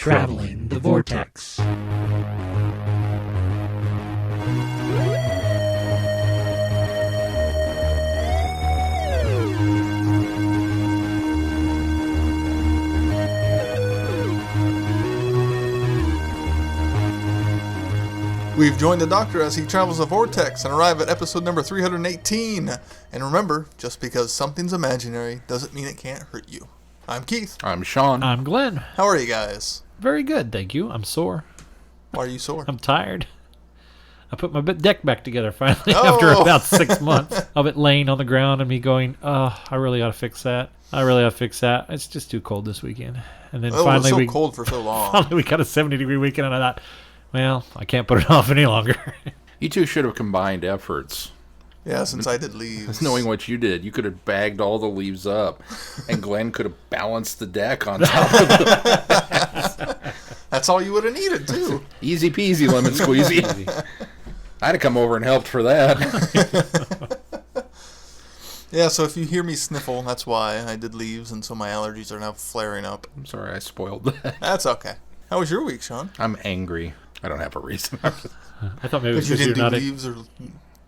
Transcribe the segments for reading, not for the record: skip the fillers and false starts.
Traveling the Vortex. We've joined the Doctor as he travels the Vortex and arrive at episode number 318. And remember, just because something's imaginary doesn't mean it can't hurt you. I'm Keith. I'm Sean. I'm Glenn. How are you guys? Very good, thank you. I'm sore. Why are you sore? I'm tired. I put my deck back together finally after about 6 months of it laying on the ground and me going, oh, I really ought to fix that. It's just too cold this weekend. And then finally it was so cold for so long. Finally we got a 70-degree weekend and I thought, well, I can't put it off any longer. You two should have combined efforts. Yeah, since I did leaves. Knowing what you did, you could have bagged all the leaves up, and Glenn could have balanced the deck on top of it. That's all you would have needed, too. Easy peasy, lemon squeezy. I'd have come over and helped for that. Yeah, so if you hear me sniffle, that's why I did leaves, and so my allergies are now flaring up. I'm sorry I spoiled that. That's okay. How was your week, Sean? I'm angry. I don't have a reason. I thought maybe it's you because didn't you're do not leaves or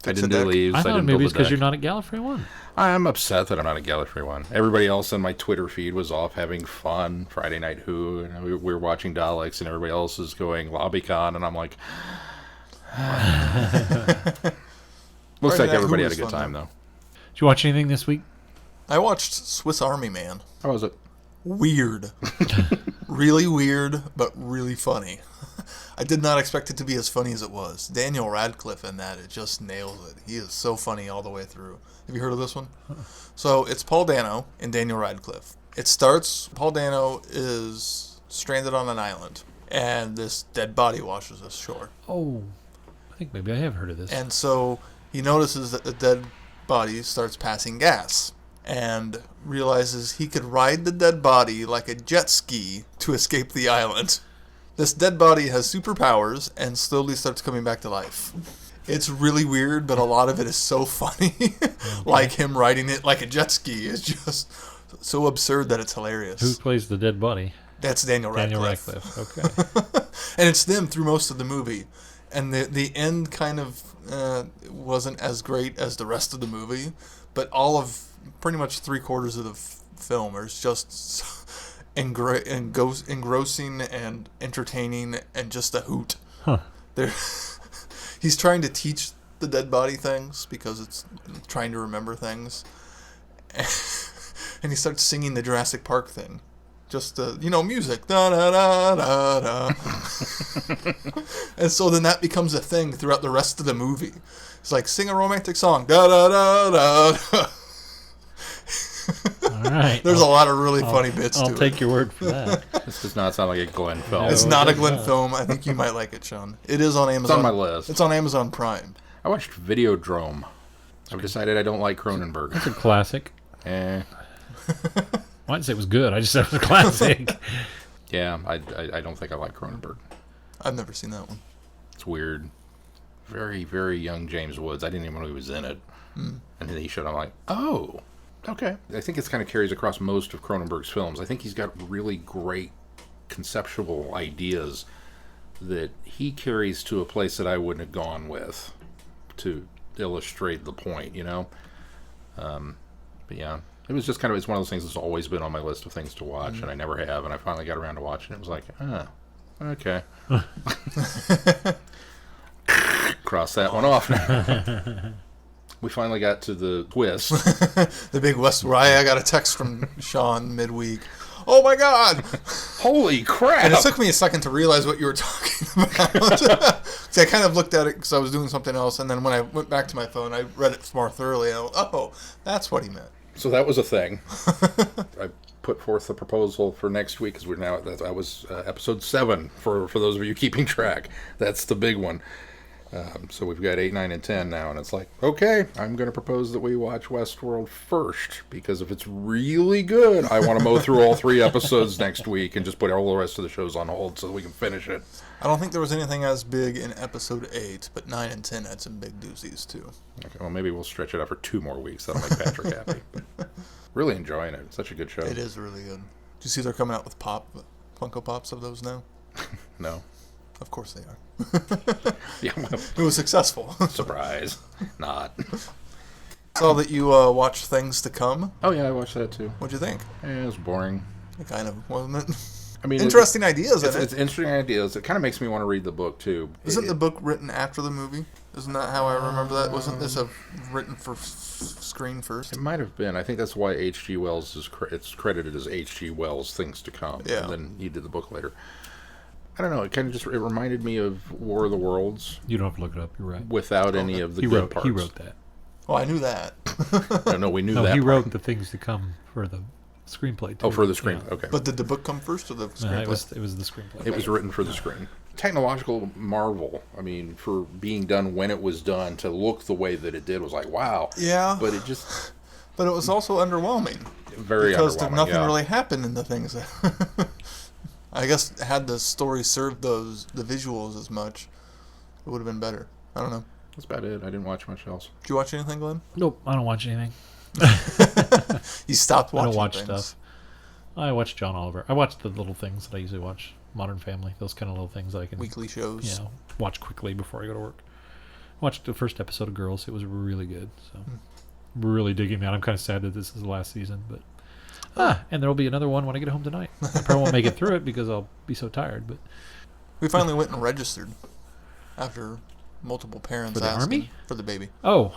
I didn't do leaves. I thought didn't maybe build it's a because deck. you're not at Gallifrey 1. I'm upset that I'm not at Gallifrey 1. Everybody else on my Twitter feed was off having fun. Friday Night Who, and we were watching Daleks, and everybody else is going LobbyCon, and I'm like... Looks like everybody had a good time, though. Did you watch anything this week? I watched Swiss Army Man. How was it? Weird. Really weird, but really funny. I did not expect it to be as funny as it was. Daniel Radcliffe in that, it just nails it. He is so funny all the way through. Have you heard of this one? So it's Paul Dano and Daniel Radcliffe. It starts, Paul Dano is stranded on an island, and this dead body washes ashore. Oh, I think maybe I have heard of this. And so he notices that the dead body starts passing gas, and realizes he could ride the dead body like a jet ski to escape the island. This dead body has superpowers and slowly starts coming back to life. It's really weird, but a lot of it is so funny. Okay. Like him riding it like a jet ski is just so absurd that it's hilarious. Who plays the dead body? That's Daniel Radcliffe. Okay. And it's them through most of the movie. And the end kind of wasn't as great as the rest of the movie, but all of pretty much 3/4 of the film is just engrossing and entertaining and just a hoot. Huh. He's trying to teach the dead body things because it's trying to remember things. And he starts singing the Jurassic Park thing. Just, music. Da, da, da, da, da. And so then that becomes a thing throughout the rest of the movie. It's like, sing a romantic song. Da, da, da, da, da. All right. There's a lot of really funny bits to it. I'll take your word for that. This does not sound like a Glenn film. It's not a Glenn film. I think you might like it, Sean. It is on Amazon. It's on my list. It's on Amazon Prime. I watched Videodrome. I've decided I don't like Cronenberg. It's a classic. Eh. I didn't say it was good. I just said it was a classic. Yeah, I don't think I like Cronenberg. I've never seen that one. It's weird. Very, very young James Woods. I didn't even know he was in it. And then he showed up, I'm like, oh, okay. I think it kind of carries across most of Cronenberg's films. I think he's got really great conceptual ideas that he carries to a place that I wouldn't have gone with to illustrate the point, But yeah, it was just it's one of those things that's always been on my list of things to watch, and I never have, and I finally got around to watching it. It was like, okay. Cross that one off now. We finally got to the twist. The big West where I got a text from Sean midweek. Oh my God! Holy crap! And it took me a second to realize what you were talking about. So I kind of looked at it because I was doing something else, and then when I went back to my phone, I read it more thoroughly, and I went, oh, that's what he meant. So that was a thing. I put forth the proposal for next week because that was episode 7 for those of you keeping track. That's the big one. So we've got 8, 9, and 10 now, and it's like, okay, I'm going to propose that we watch Westworld first, because if it's really good, I want to mow through all 3 episodes next week and just put all the rest of the shows on hold so that we can finish it. I don't think there was anything as big in episode 8, but 9 and 10 had some big doozies, too. Okay, well, maybe we'll stretch it out for 2 more weeks. That'll make Patrick happy. Really enjoying it. It's such a good show. It is really good. Did you see they're coming out with Funko Pops of those now? No. Of course they are. Yeah, well, It was successful. surprise. Not. Saw that you watched Things to Come. Oh, yeah, I watched that too. What'd you think? It was boring. It kind of, wasn't it? I mean, interesting ideas in it's it. interesting ideas. It kind of makes me want to read the book too. Isn't the book written after the movie? Isn't that how I remember that? Wasn't this written for screen first? It might have been. I think that's why H.G. Wells is it's credited as H.G. Wells' Things to Come. Yeah. And then he did the book later. I don't know. It kind of just it reminded me of War of the Worlds. You don't have to look it up. You're right. Without any of the He good wrote. parts. He wrote that. Oh, I knew that. No, we knew No, that. he part. wrote the things to come for the screenplay. Too. Oh, for the screen. Yeah. Okay. But did the book come first or the screenplay? It was the screenplay. It was written for the screen. Technological marvel. I mean, for being done when it was done, to look the way that it did was like, wow. Yeah. But it just But it was also underwhelming. very Because underwhelming. nothing yeah. really happened in the things that... I guess had the story served the visuals as much, it would have been better. I don't know. That's about it. I didn't watch much else. Did you watch anything, Glenn? Nope, I don't watch anything. You stopped I watching don't watch things. stuff. I watch John Oliver. I watch the little things that I usually watch. Modern Family, those kind of little things that I can Weekly shows. watch quickly before I go to work. Watched the first episode of Girls. It was really good. So really digging that. I'm kind of sad that this is the last season, but and there will be another one when I get home tonight. I probably won't make it through it because I'll be so tired. But We finally went and registered after multiple parents For the asking Army? for the baby. oh,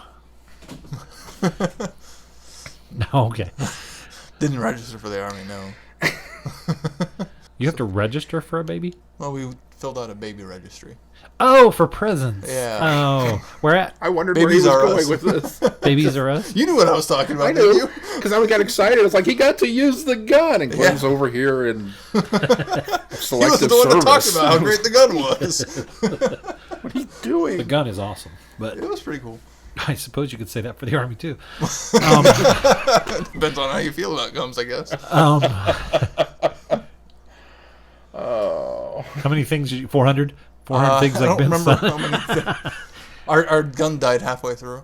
no, okay. Didn't register for the Army, no. You have to register for a baby? Well, we filled out a baby registry. Oh, for presents. Yeah. Oh, where at? I wondered Babies where he Are was Us. going with this. Babies Are Us? You knew what I was talking about, I didn't knew you? because I got excited. It's like he got to use the gun, and Glenn's over here and He was selective the one that talked service. about how great the gun was. What are you doing? The gun is awesome, but It was pretty cool. I suppose you could say that for the Army, too. Depends on how you feel about guns, I guess. Oh, How many things? 400? 400 things I like don't Ben remember said? how many. Our gun died halfway through.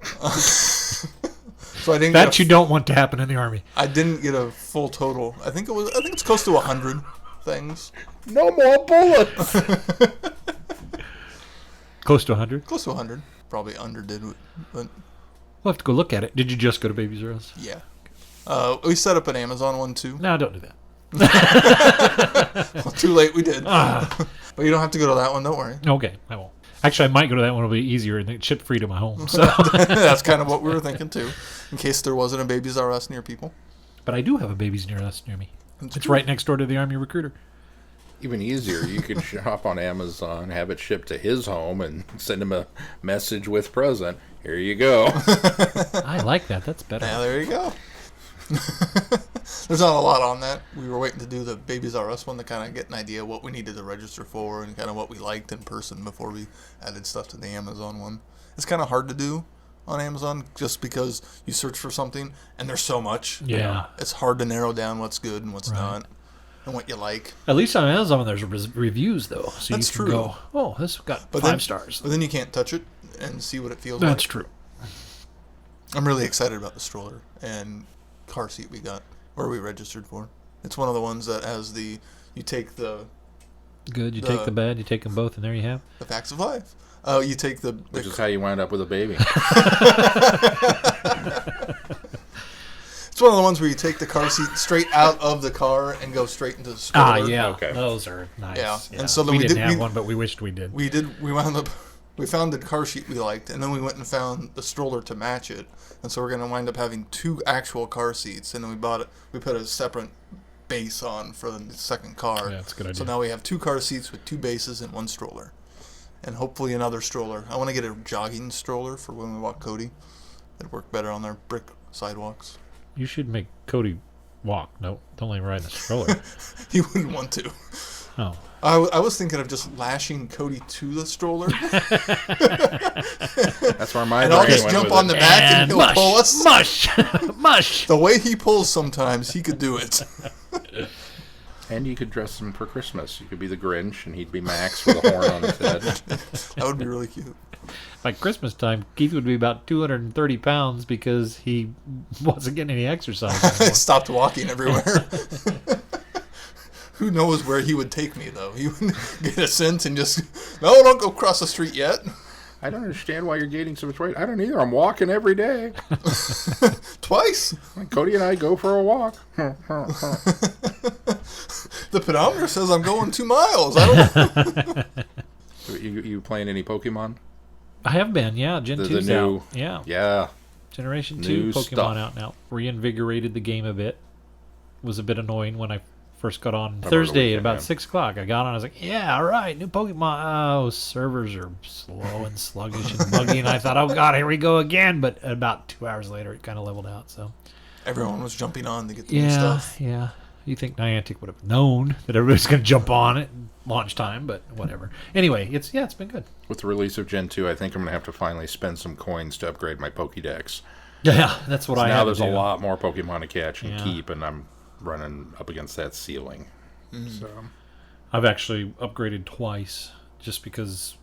So I didn't. That you don't want to happen in the Army. I didn't get a full total. I think it's close to 100 things. no more bullets! Close to 100? Close to 100. Probably underdid it, but We'll have to go look at it. Did you just go to Babies R Us? yeah. We set up an Amazon one too. No, don't do that. Well, too late, we did. But you don't have to go to that one. Don't worry. Okay, I won't. Actually, I might go to that one. It'll be easier and it's shipped free to my home. So, That's kind of what we were thinking too, in case there wasn't a Babies R Us near people. but I do have a Babies near us near me. That's It's true. right next door to the Army recruiter. Even easier, you could shop on Amazon, have it shipped to his home, and send him a message with present. Here you go. I like that. That's better. Yeah, there you go. There's not a lot on that. We were waiting to do the Babies R Us one to kind of get an idea of what we needed to register for and kind of what we liked in person before we added stuff to the Amazon one. It's kind of hard to do on Amazon just because you search for something and there's so much. Yeah. It's hard to narrow down what's good and what's Right. not and what you like. At least on Amazon, there's reviews, though. So That's you can true. go, oh, this got But 5 then- stars. But then you can't touch it and see what it feels That's like. true. I'm really excited about the stroller and car seat we got, or we registered for. It's one of the ones that has you take the Good. You take the bad, you take them both, and there you have. facts of life. You take the Which is how you wind up with a baby. It's one of the ones where you take the car seat straight out of the car and go straight into the stroller. Ah, yeah. Okay. Those are nice. Yeah. And so then we we didn't did- have we- one, but we wished we did. We found the car seat we liked, and then we went and found the stroller to match it. And so we're going to wind up having 2 actual car seats, and then we put a separate base on for the second car. Yeah, that's a good idea. So now we have 2 car seats with 2 bases and 1 stroller. And hopefully another stroller. I want to get a jogging stroller for when we walk Cody. It'd work better on their brick sidewalks. You should make Cody walk. No, don't let him ride in the stroller. He wouldn't want to. Oh. I was thinking of just lashing Cody to the stroller, That's where my and I'll brain just went jump with on it. the back and he'll mush, pull us. mush, mush. The way he pulls sometimes, he could do it. And you could dress him for Christmas. You could be the Grinch, and he'd be Max with a horn on his head. That would be really cute. By Christmas time, Keith would be about 230 pounds because he wasn't getting any exercise I anymore. stopped walking everywhere. Who knows where he would take me, though? He would get a scent and just, no, don't go across the street yet. I don't understand why you're gaining so much weight. I don't either. I'm walking every day. Twice. Cody and I go for a walk. The pedometer says I'm going 2 miles. I don't. You playing any Pokemon? I have been, yeah. Gen 2's new, out. Yeah. Yeah. Generation 2 New Pokemon stuff. out now. Reinvigorated the game a bit. Was a bit annoying when I first got on Over the Thursday at weekend, about yeah. 6 o'clock. I got on, I was like, yeah, all right, new Pokemon. Oh, servers are slow and sluggish and buggy. And I thought, oh, God, here we go again. But about 2 hours later, it kind of leveled out. So Everyone was jumping on to get the new stuff. Yeah. You think Niantic would have known that everybody's going to jump on it at launch time, but whatever. Anyway, it's been good. With the release of Gen 2, I think I'm going to have to finally spend some coins to upgrade my Pokédex. Yeah, that's what I Now had there's to a do. lot more Pokemon to catch and Yeah. keep, and I'm running up against that ceiling. So I've actually upgraded twice just because,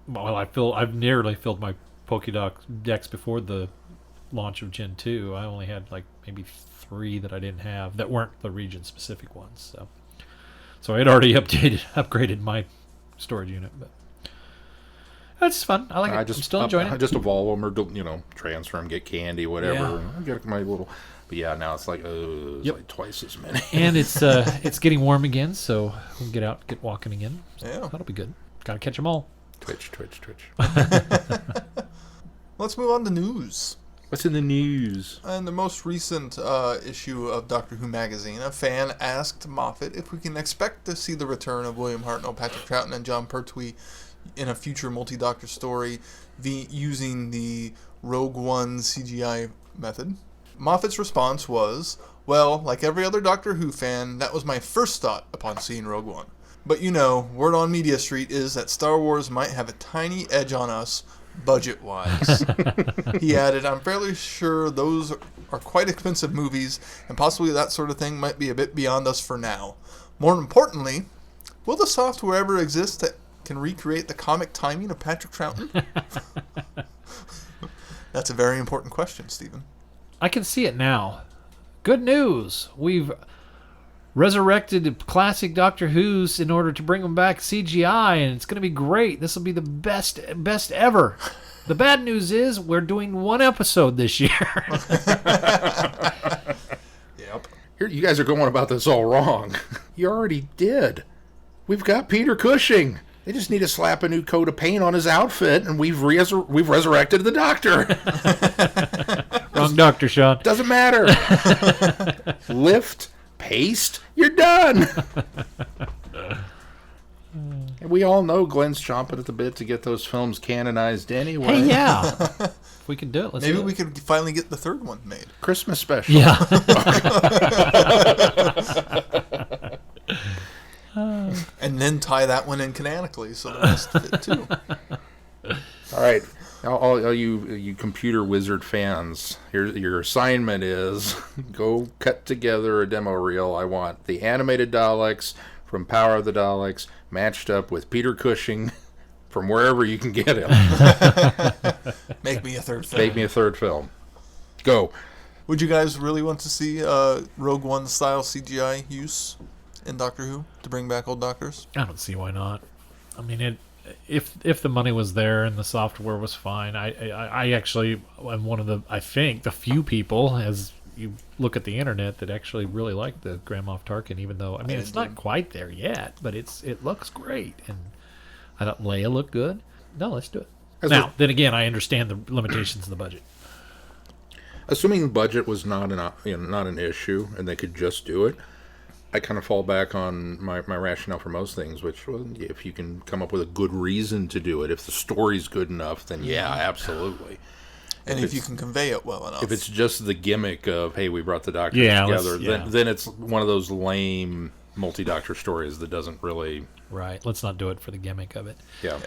well, I've nearly filled my Pokédex before the launch of Gen 2. I only had like maybe 3 that I didn't have that weren't the region-specific ones. So I had already upgraded my storage unit, but that's fun. I like it. I'm still enjoying I it. just evolve them or, transfer them, get candy, whatever. Yeah. And I get my little... But yeah, now it's like, it's Yep. like twice as many. And it's getting warm again, so we can get out, get walking again. So Yeah. that'll be good. Got to catch them all. Twitch. Let's move on to news. What's in the news? In the most recent issue of Doctor Who magazine, a fan asked Moffat if we can expect to see the return of William Hartnell, Patrick Troughton, and John Pertwee in a future multi-Doctor story using the Rogue One CGI method. Moffat's response was, well, like every other Doctor Who fan, that was my first thought upon seeing Rogue One. But word on Media Street is that Star Wars might have a tiny edge on us, budget-wise. He added, I'm fairly sure those are quite expensive movies, and possibly that sort of thing might be a bit beyond us for now. More importantly, will the software ever exist that can recreate the comic timing of Patrick Troughton? That's a very important question, Stephen. I can see it now. Good news. We've resurrected classic Doctor Who's in order to bring them back CGI, and it's going to be great. This will be the best ever. The bad news is we're doing 1 episode this year. Yep. Here, you guys are going about this all wrong. You already did. We've got Peter Cushing. They just need to slap a new coat of paint on his outfit, and we've resurrected the Doctor. Wrong Doctor, Sean. Doesn't matter. Lift, paste, you're done. And we all know Glenn's chomping at the bit to get those films canonized anyway. Hey, yeah. If we can do it, let's Maybe do it. we could finally get the 3rd one made. Christmas special. Yeah. And then tie that one in canonically so the rest fit too. All right. All you computer wizard fans, your assignment is go cut together a demo reel. I want the animated Daleks from Power of the Daleks matched up with Peter Cushing from wherever you can get him. Make me a 3rd film. Make me a 3rd film. Go. Would you guys really want to see Rogue One style CGI use in Doctor Who to bring back old Doctors? I don't see why not. I mean, if the money was there and the software was fine, I actually am one of the few people, as you look at the internet, that actually really like the Grand Moff Tarkin, even though it's not quite there yet, but it looks great, and I thought Leia looked good. No, let's do it. Then again, I understand the limitations of the budget. Assuming the budget was not an issue and they could just do it, I kind of fall back on my rationale for most things, which, well, if you can come up with a good reason to do it, if the story's good enough, then yeah, absolutely. And if you can convey it well enough. If it's just the gimmick of, hey, we brought the Doctors Yeah, together, let's- then it's one of those lame multi-Doctor stories that doesn't really... Right. Let's not do it for the gimmick of it. Yeah.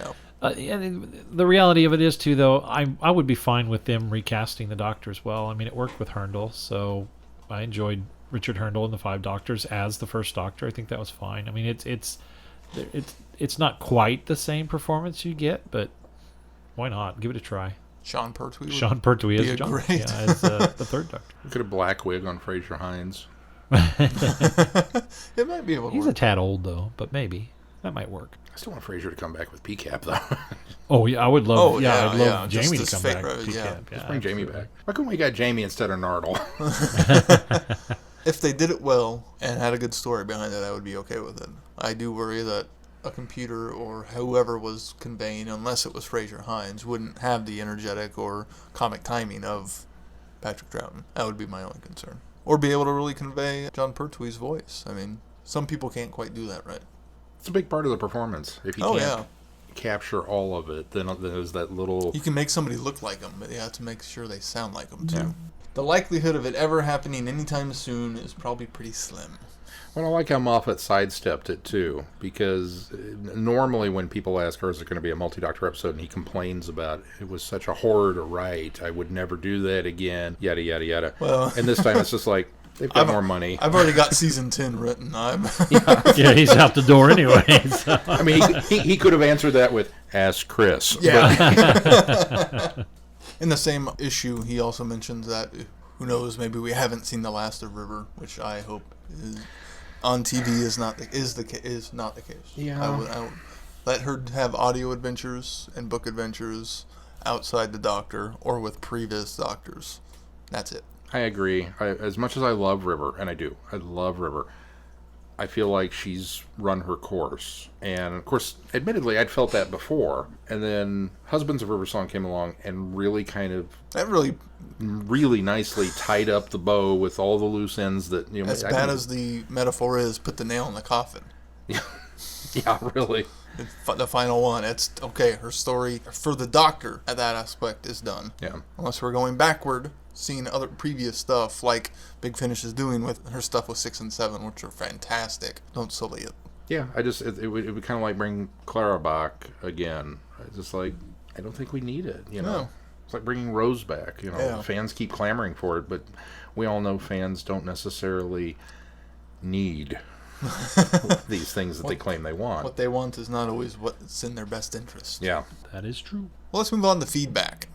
And the reality of it is, too, though, I would be fine with them recasting the Doctor as well. I mean, it worked with Herndl, so I enjoyed Richard Herndl and the 5 Doctors as the first Doctor. I think that was fine. I mean, it's not quite the same performance you get, but why not? Give it a try. Sean Pertwee. Sean Pertwee be as a John, great- as the 3rd Doctor. Look at a black wig on Fraser Hines. It might be able to He's work. a tad old, though, but maybe. That might work. I still want Frasier to come back with PCAP, though. Oh, yeah, I would love Oh, I'd yeah, love yeah, Jamie to just come this back. fake- yeah. PCAP, Just bring Jamie absolutely. back. Why couldn't we got Jamie instead of Nardole? If they did it well and had a good story behind it, I would be okay with it. I do worry that a computer or whoever was conveying, unless it was Fraser Hines, wouldn't have the energetic or comic timing of Patrick Troughton. That would be my only concern. Or be able to really convey John Pertwee's voice. I mean, some people can't quite do that right. It's a big part of the performance. If you Oh, can't yeah. capture all of it, then there's that little... You can make somebody look like them, but you have to make sure they sound like them, too. Yeah. The likelihood of it ever happening anytime soon is probably pretty slim. Well, I like how Moffat sidestepped it, too, because normally when people ask her, is it going to be a multi-Doctor episode, and he complains about, it was such a horror to write, I would never do that again, yada, yada, yada. Well, And this time it's just like, they've got more money. I've already got season 10 written. Yeah, he's out the door anyway. So. I mean, he could have answered that with, ask Chris. Yeah. In the same issue, he also mentions that, who knows, maybe we haven't seen the last of River, which I hope is on TV is not the case. Yeah. I would let her have audio adventures and book adventures outside the Doctor or with previous Doctors. That's it. I agree. As much as I love River, and I love River, I feel like she's run her course. And, of course, admittedly, I'd felt that before. And then Husbands of River Song came along and really kind of... That really, nicely tied up the bow with all the loose ends that... You know, as bad as the metaphor is, put the nail in the coffin. Yeah, really. The final one. It's okay. Her story for the Doctor at that aspect is done. Yeah. Unless we're going backward, seeing other previous stuff like Big Finish is doing with her stuff with 6 and 7, which are fantastic. Don't sully it. Yeah, it would kind of like bring Clara back again. It's just like, I don't think we need it, you know. No. It's like bringing Rose back, you know. Yeah. Fans keep clamoring for it, but we all know fans don't necessarily need these things that they claim they want. What they want is not always what's in their best interest. Yeah. That is true. Well, let's move on to feedback.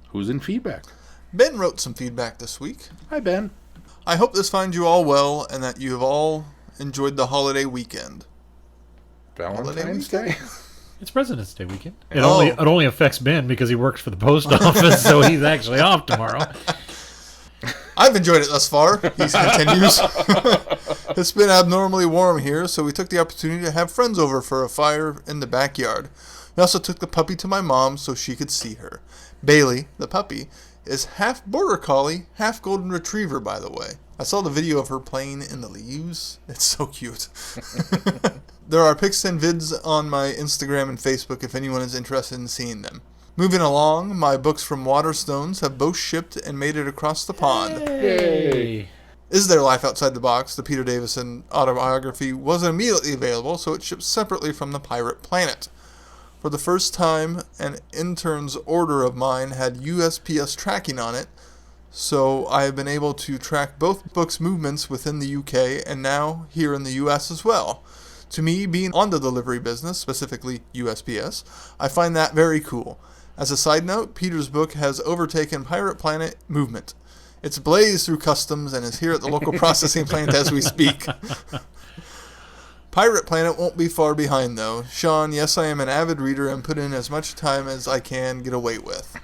Who's in feedback? Ben wrote some feedback this week. Hi, Ben. I hope this finds you all well and that you have all enjoyed the holiday weekend. Valentine's Day? It's President's Day weekend. It Oh. only affects Ben because he works for the post office, so he's actually off tomorrow. I've enjoyed it thus far, he continues. It's been abnormally warm here, so we took the opportunity to have friends over for a fire in the backyard. We also took the puppy to my mom so she could see her. Bailey, the puppy, is half border collie, half golden retriever, by the way. I saw the video of her playing in the leaves. It's so cute. There are pics and vids on my Instagram and Facebook if anyone is interested in seeing them. Moving along, my books from Waterstones have both shipped and made it across the pond. Yay! Is There Life Outside the Box, the Peter Davison autobiography, wasn't immediately available, so it shipped separately from the Pirate Planet. For the first time, an intern's order of mine had USPS tracking on it, so I have been able to track both books' movements within the UK and now here in the US as well. To me, being on the delivery business, specifically USPS, I find that very cool. As a side note, Peter's book has overtaken Pirate Planet movement. It's blazed through customs and is here at the local processing plant as we speak. Pirate Planet won't be far behind, though. Sean, yes, I am an avid reader and put in as much time as I can get away with.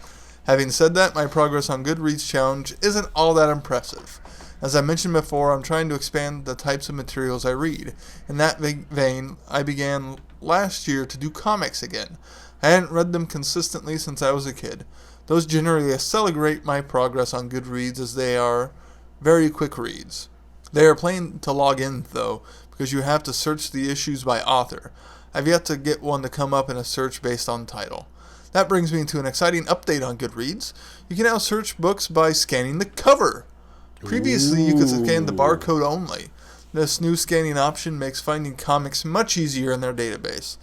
Having said that, my progress on Goodreads Challenge isn't all that impressive. As I mentioned before, I'm trying to expand the types of materials I read. In that vein, I began last year to do comics again. I hadn't read them consistently since I was a kid. Those generally accelerate my progress on Goodreads as they are very quick reads. They are plain to log in, though, because you have to search the issues by author. I've yet to get one to come up in a search based on title. That brings me to an exciting update on Goodreads. You can now search books by scanning the cover. Previously, you could scan the barcode only. This new scanning option makes finding comics much easier in their database.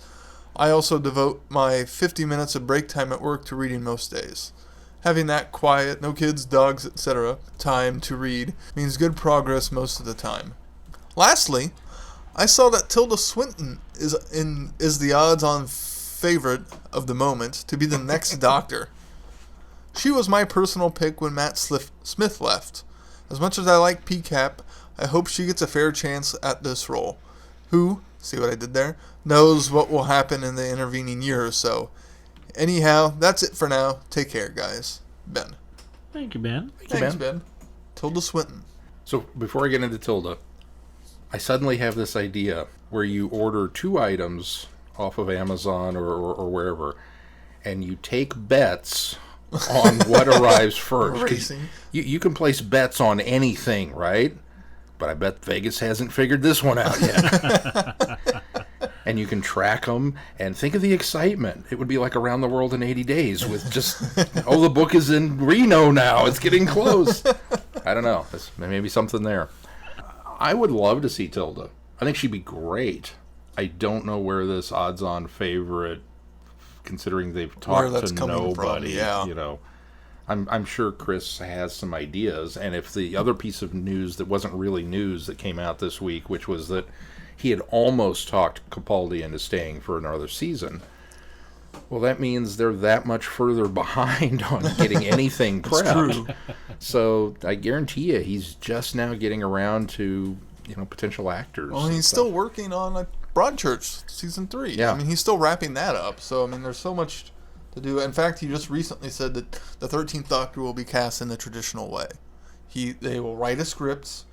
I also devote my 50 minutes of break time at work to reading most days. Having that quiet, no kids, dogs, etc. time to read means good progress most of the time. Lastly, I saw that Tilda Swinton is the odds-on favorite of the moment to be the next Doctor. She was my personal pick when Matt Smith left. As much as I like PCAP, I hope she gets a fair chance at this role. Who, see what I did there, knows what will happen in the intervening year or so. Anyhow, that's it for now. Take care, guys. Ben. Thank you, Ben. Thanks, Ben. Tilda Swinton. So before I get into Tilda, I suddenly have this idea where you order 2 items off of Amazon or wherever, and you take bets on what arrives first. Racing. You can place bets on anything, right? But I bet Vegas hasn't figured this one out yet. And you can track them, and think of the excitement. It would be like Around the World in 80 Days with just, the book is in Reno now. It's getting close. I don't know. There may be something there. I would love to see Tilda. I think she'd be great. I don't know where this odds-on favorite, considering they've talked to nobody. Yeah. I'm sure Chris has some ideas, and if the other piece of news that wasn't really news that came out this week, which was that he had almost talked Capaldi into staying for another season, well, that means they're that much further behind on getting anything prepped. True. So I guarantee you, he's just now getting around to potential actors. Well, he's still working on Broadchurch season 3. Yeah. I mean, he's still wrapping that up. So I mean, there's so much to do. In fact, he just recently said that the 13th Doctor will be cast in the traditional way. They will write a script,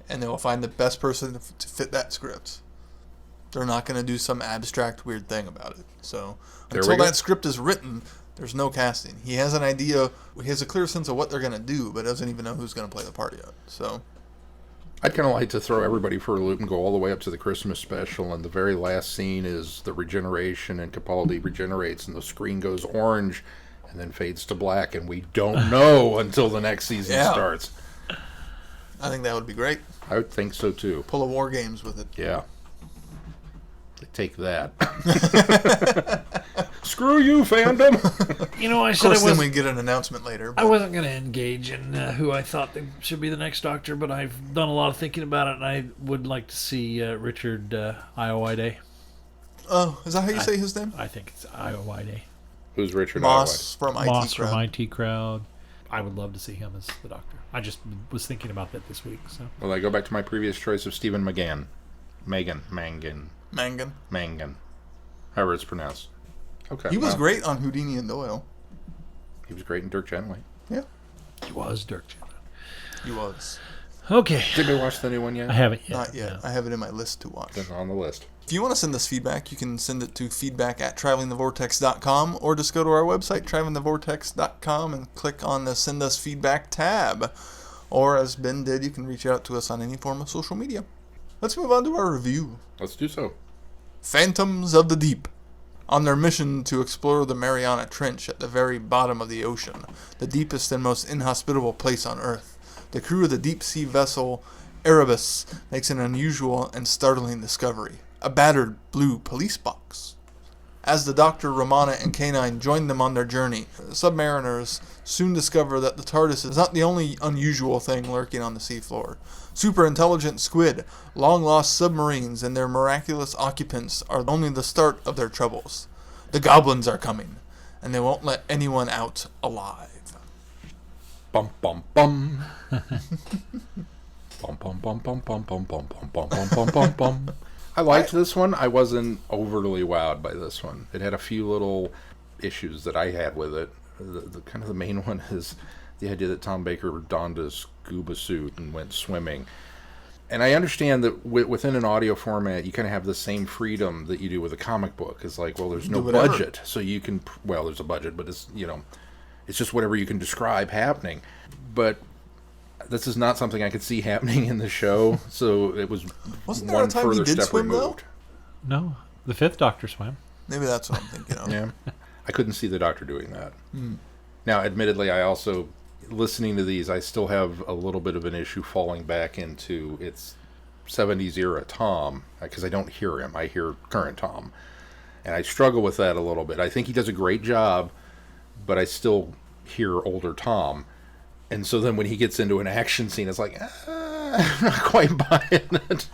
and they will find the best person to fit that script. They're not going to do some abstract weird thing about it. So until that script is written, there's no casting. He has an idea. He has a clear sense of what they're going to do, but doesn't even know who's going to play the part yet. So I'd kind of like to throw everybody for a loop and go all the way up to the Christmas special, and the very last scene is the regeneration, and Capaldi regenerates, and the screen goes orange and then fades to black, and we don't know until the next season starts. I think that would be great. I would think so, too. Pull a War Games with it. Yeah. Take that. Screw you, fandom. I Of said course, then we get an announcement later. I wasn't going to engage in who I thought should be the next Doctor, but I've done a lot of thinking about it, and I would like to see Richard Iowide. Oh, is that how you say his name? I think it's Iowide. Who's Richard Moss Iowide? from IT Moss Crowd. from IT Crowd. I would love to see him as the Doctor. I just was thinking about that this week. So. Well, I go back to my previous choice of Stephen Mangan. Mangan. However it's pronounced. Okay. He was great on Houdini and Doyle. He was great in Dirk Gently. Yeah. He was Dirk Gently. He was. Okay. Did we watch the new one yet? I haven't yet. Not yet. No. I have it in my list to watch. It's on the list. If you want to send us feedback, you can send it to feedback@travelingthevortex.com or just go to our website, travelingthevortex.com, and click on the Send Us Feedback tab. Or, as Ben did, you can reach out to us on any form of social media. Let's move on to our review. Let's do so. Phantoms of the Deep. On their mission to explore the Mariana Trench at the very bottom of the ocean, the deepest and most inhospitable place on Earth, the crew of the deep-sea vessel Erebus makes an unusual and startling discovery: a battered blue police box. As the Doctor, Romana, and K9 join them on their journey, submariners soon discover that the TARDIS is not the only unusual thing lurking on the seafloor. Super-intelligent squid, long-lost submarines, and their miraculous occupants are only the start of their troubles. The goblins are coming, and they won't let anyone out alive. Bum bum bum. Bum bum bum bum bum bum bum bum bum bum bum bum bum. I liked this one. I wasn't overly wowed by this one. It had a few little issues that I had with it. The kind of the main one is the idea that Tom Baker donned a scuba suit and went swimming. And I understand that within an audio format, you kind of have the same freedom that you do with a comic book. It's like, well, there's no budget, so you can. Well, there's a budget, but it's it's just whatever you can describe happening. But this is not something I could see happening in the show, so it was Wasn't there one a time further he did step swim, removed. No, the 5th Doctor swam. Maybe that's what I'm thinking of. Yeah, I couldn't see the Doctor doing that. Now, admittedly, I also, listening to these, I still have a little bit of an issue falling back into its 70s era Tom, because I don't hear him. I hear current Tom, and I struggle with that a little bit. I think he does a great job, but I still hear older Tom. And so then when he gets into an action scene, it's like, I'm not quite buying it.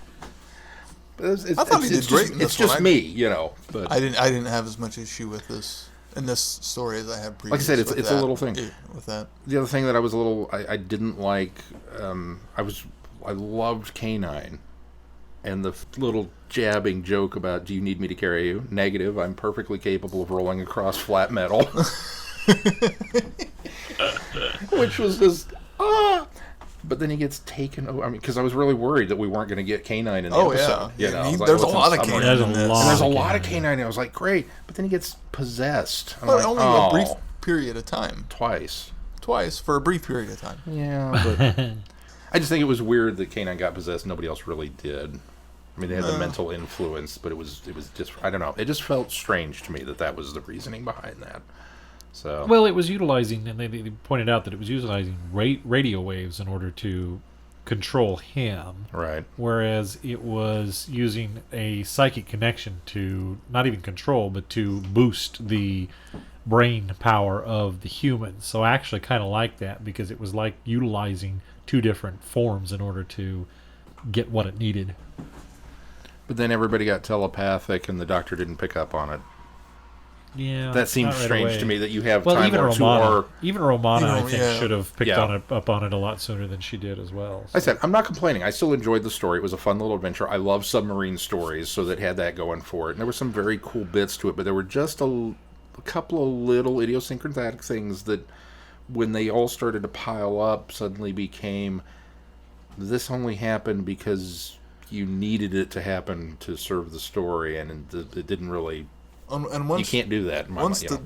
But I thought he did great in this It's just one. me, But I didn't have as much issue with this in this story as I had previously. like I said, it's a little thing. With that. The other thing that I was I didn't like, I was I loved K9. And the little jabbing joke about, do you need me to carry you? Negative. I'm perfectly capable of rolling across flat metal. Which was just, But then he gets taken over. I mean, because I was really worried that we weren't going to get K9 in the episode. Yeah. You know, There's a lot of K9 There's in this. And there's a lot of K9. And I was like, great. But then he gets possessed. I'm But like, only a brief period of time. Twice For a brief period of time. Yeah, but I just think it was weird that K9 got possessed. Nobody else really did. I mean, they had the mental influence, but it was just, I don't know. It just felt strange to me that was the reasoning behind that. So Well, it was utilizing, and they pointed out that it was utilizing radio waves in order to control him. Right. Whereas it was using a psychic connection to not even control, but to boost the brain power of the human. So I actually kind of like that, because it was like utilizing two different forms in order to get what it needed. But then everybody got telepathic, and the doctor didn't pick up on it. Yeah, That seems not right strange away. to me that you have Well, Time even Lords who Romana, are... I think, yeah. should have picked Yeah. up on it a lot sooner than she did as well. I said, I'm not complaining. I still enjoyed the story. It was a fun little adventure. I love submarine stories, so that had that going for it. And there were some very cool bits to it, but there were just a couple of little idiosyncratic things that, when they all started to pile up, suddenly became, this only happened because you needed it to happen to serve the story, and it didn't really... And once, you can't do that. Once the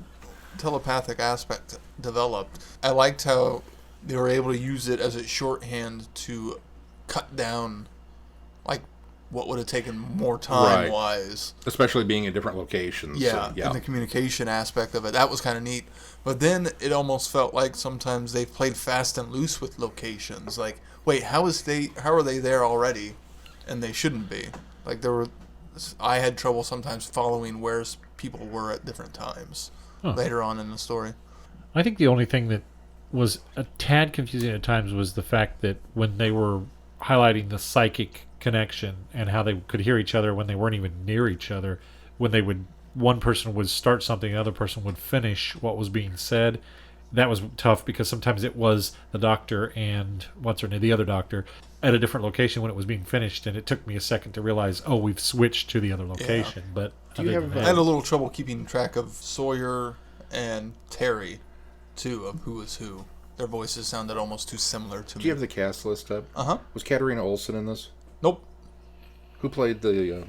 telepathic aspect developed, I liked how they were able to use it as a shorthand to cut down, like, what would have taken more time-wise. Especially being in different locations. Yeah, and the communication aspect of it. That was kind of neat. But then it almost felt like sometimes they played fast and loose with locations. Like, wait, how are they there already? And they shouldn't be. Like, I had trouble sometimes following where people were at different times later on in the story. I think the only thing that was a tad confusing at times was the fact that when they were highlighting the psychic connection and how they could hear each other when they weren't even near each other, when one person would start something, the other person would finish what was being said. That was tough, because sometimes it was the doctor and the other doctor at a different location when it was being finished, and it took me a second to realize, we've switched to the other location. Yeah. But I had a little trouble keeping track of Sawyer and Terry, too, of who was who. Their voices sounded almost too similar to me. Do you have the cast list up? Was Katarina Olsen in this? Nope. Who played the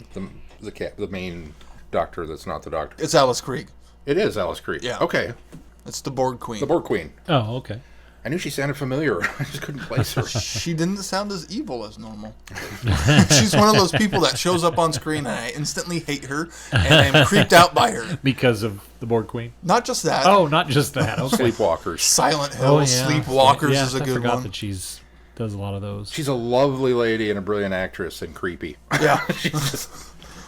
main doctor that's not the doctor? It's Alice Krieg. It is Alice Krieg. Yeah. Okay. It's the Borg Queen. The Borg Queen. Oh, okay. I knew she sounded familiar. I just couldn't place her. She didn't sound as evil as normal. She's one of those people that shows up on screen and I instantly hate her and I'm creeped out by her. Because of the Borg Queen? Not just that. Oh, not just that. Okay. Sleepwalkers. Silent Hill, Sleepwalkers is a good one. I forgot that she's does a lot of those. She's a lovely lady and a brilliant actress and creepy. Yeah.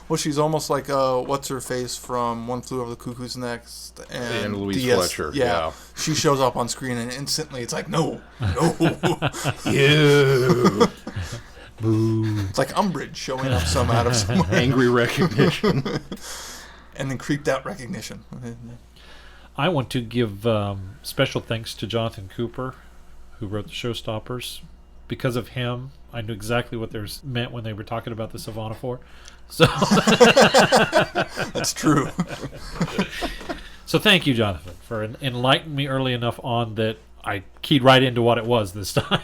Well, she's almost like what's her face from One Flew Over the Cuckoo's Nest and Louise DS. Fletcher. Yeah. She shows up on screen and instantly it's like, no. You. Boo. It's like Umbridge showing up out of somewhere. Angry recognition. And then creeped out recognition. I want to give special thanks to Jonathan Cooper, who wrote the Showstoppers. Because of him, I knew exactly what they meant when they were talking about the Savannah-4. So that's true. So thank you, Jonathan, for enlightening me early enough on that I keyed right into what it was this time.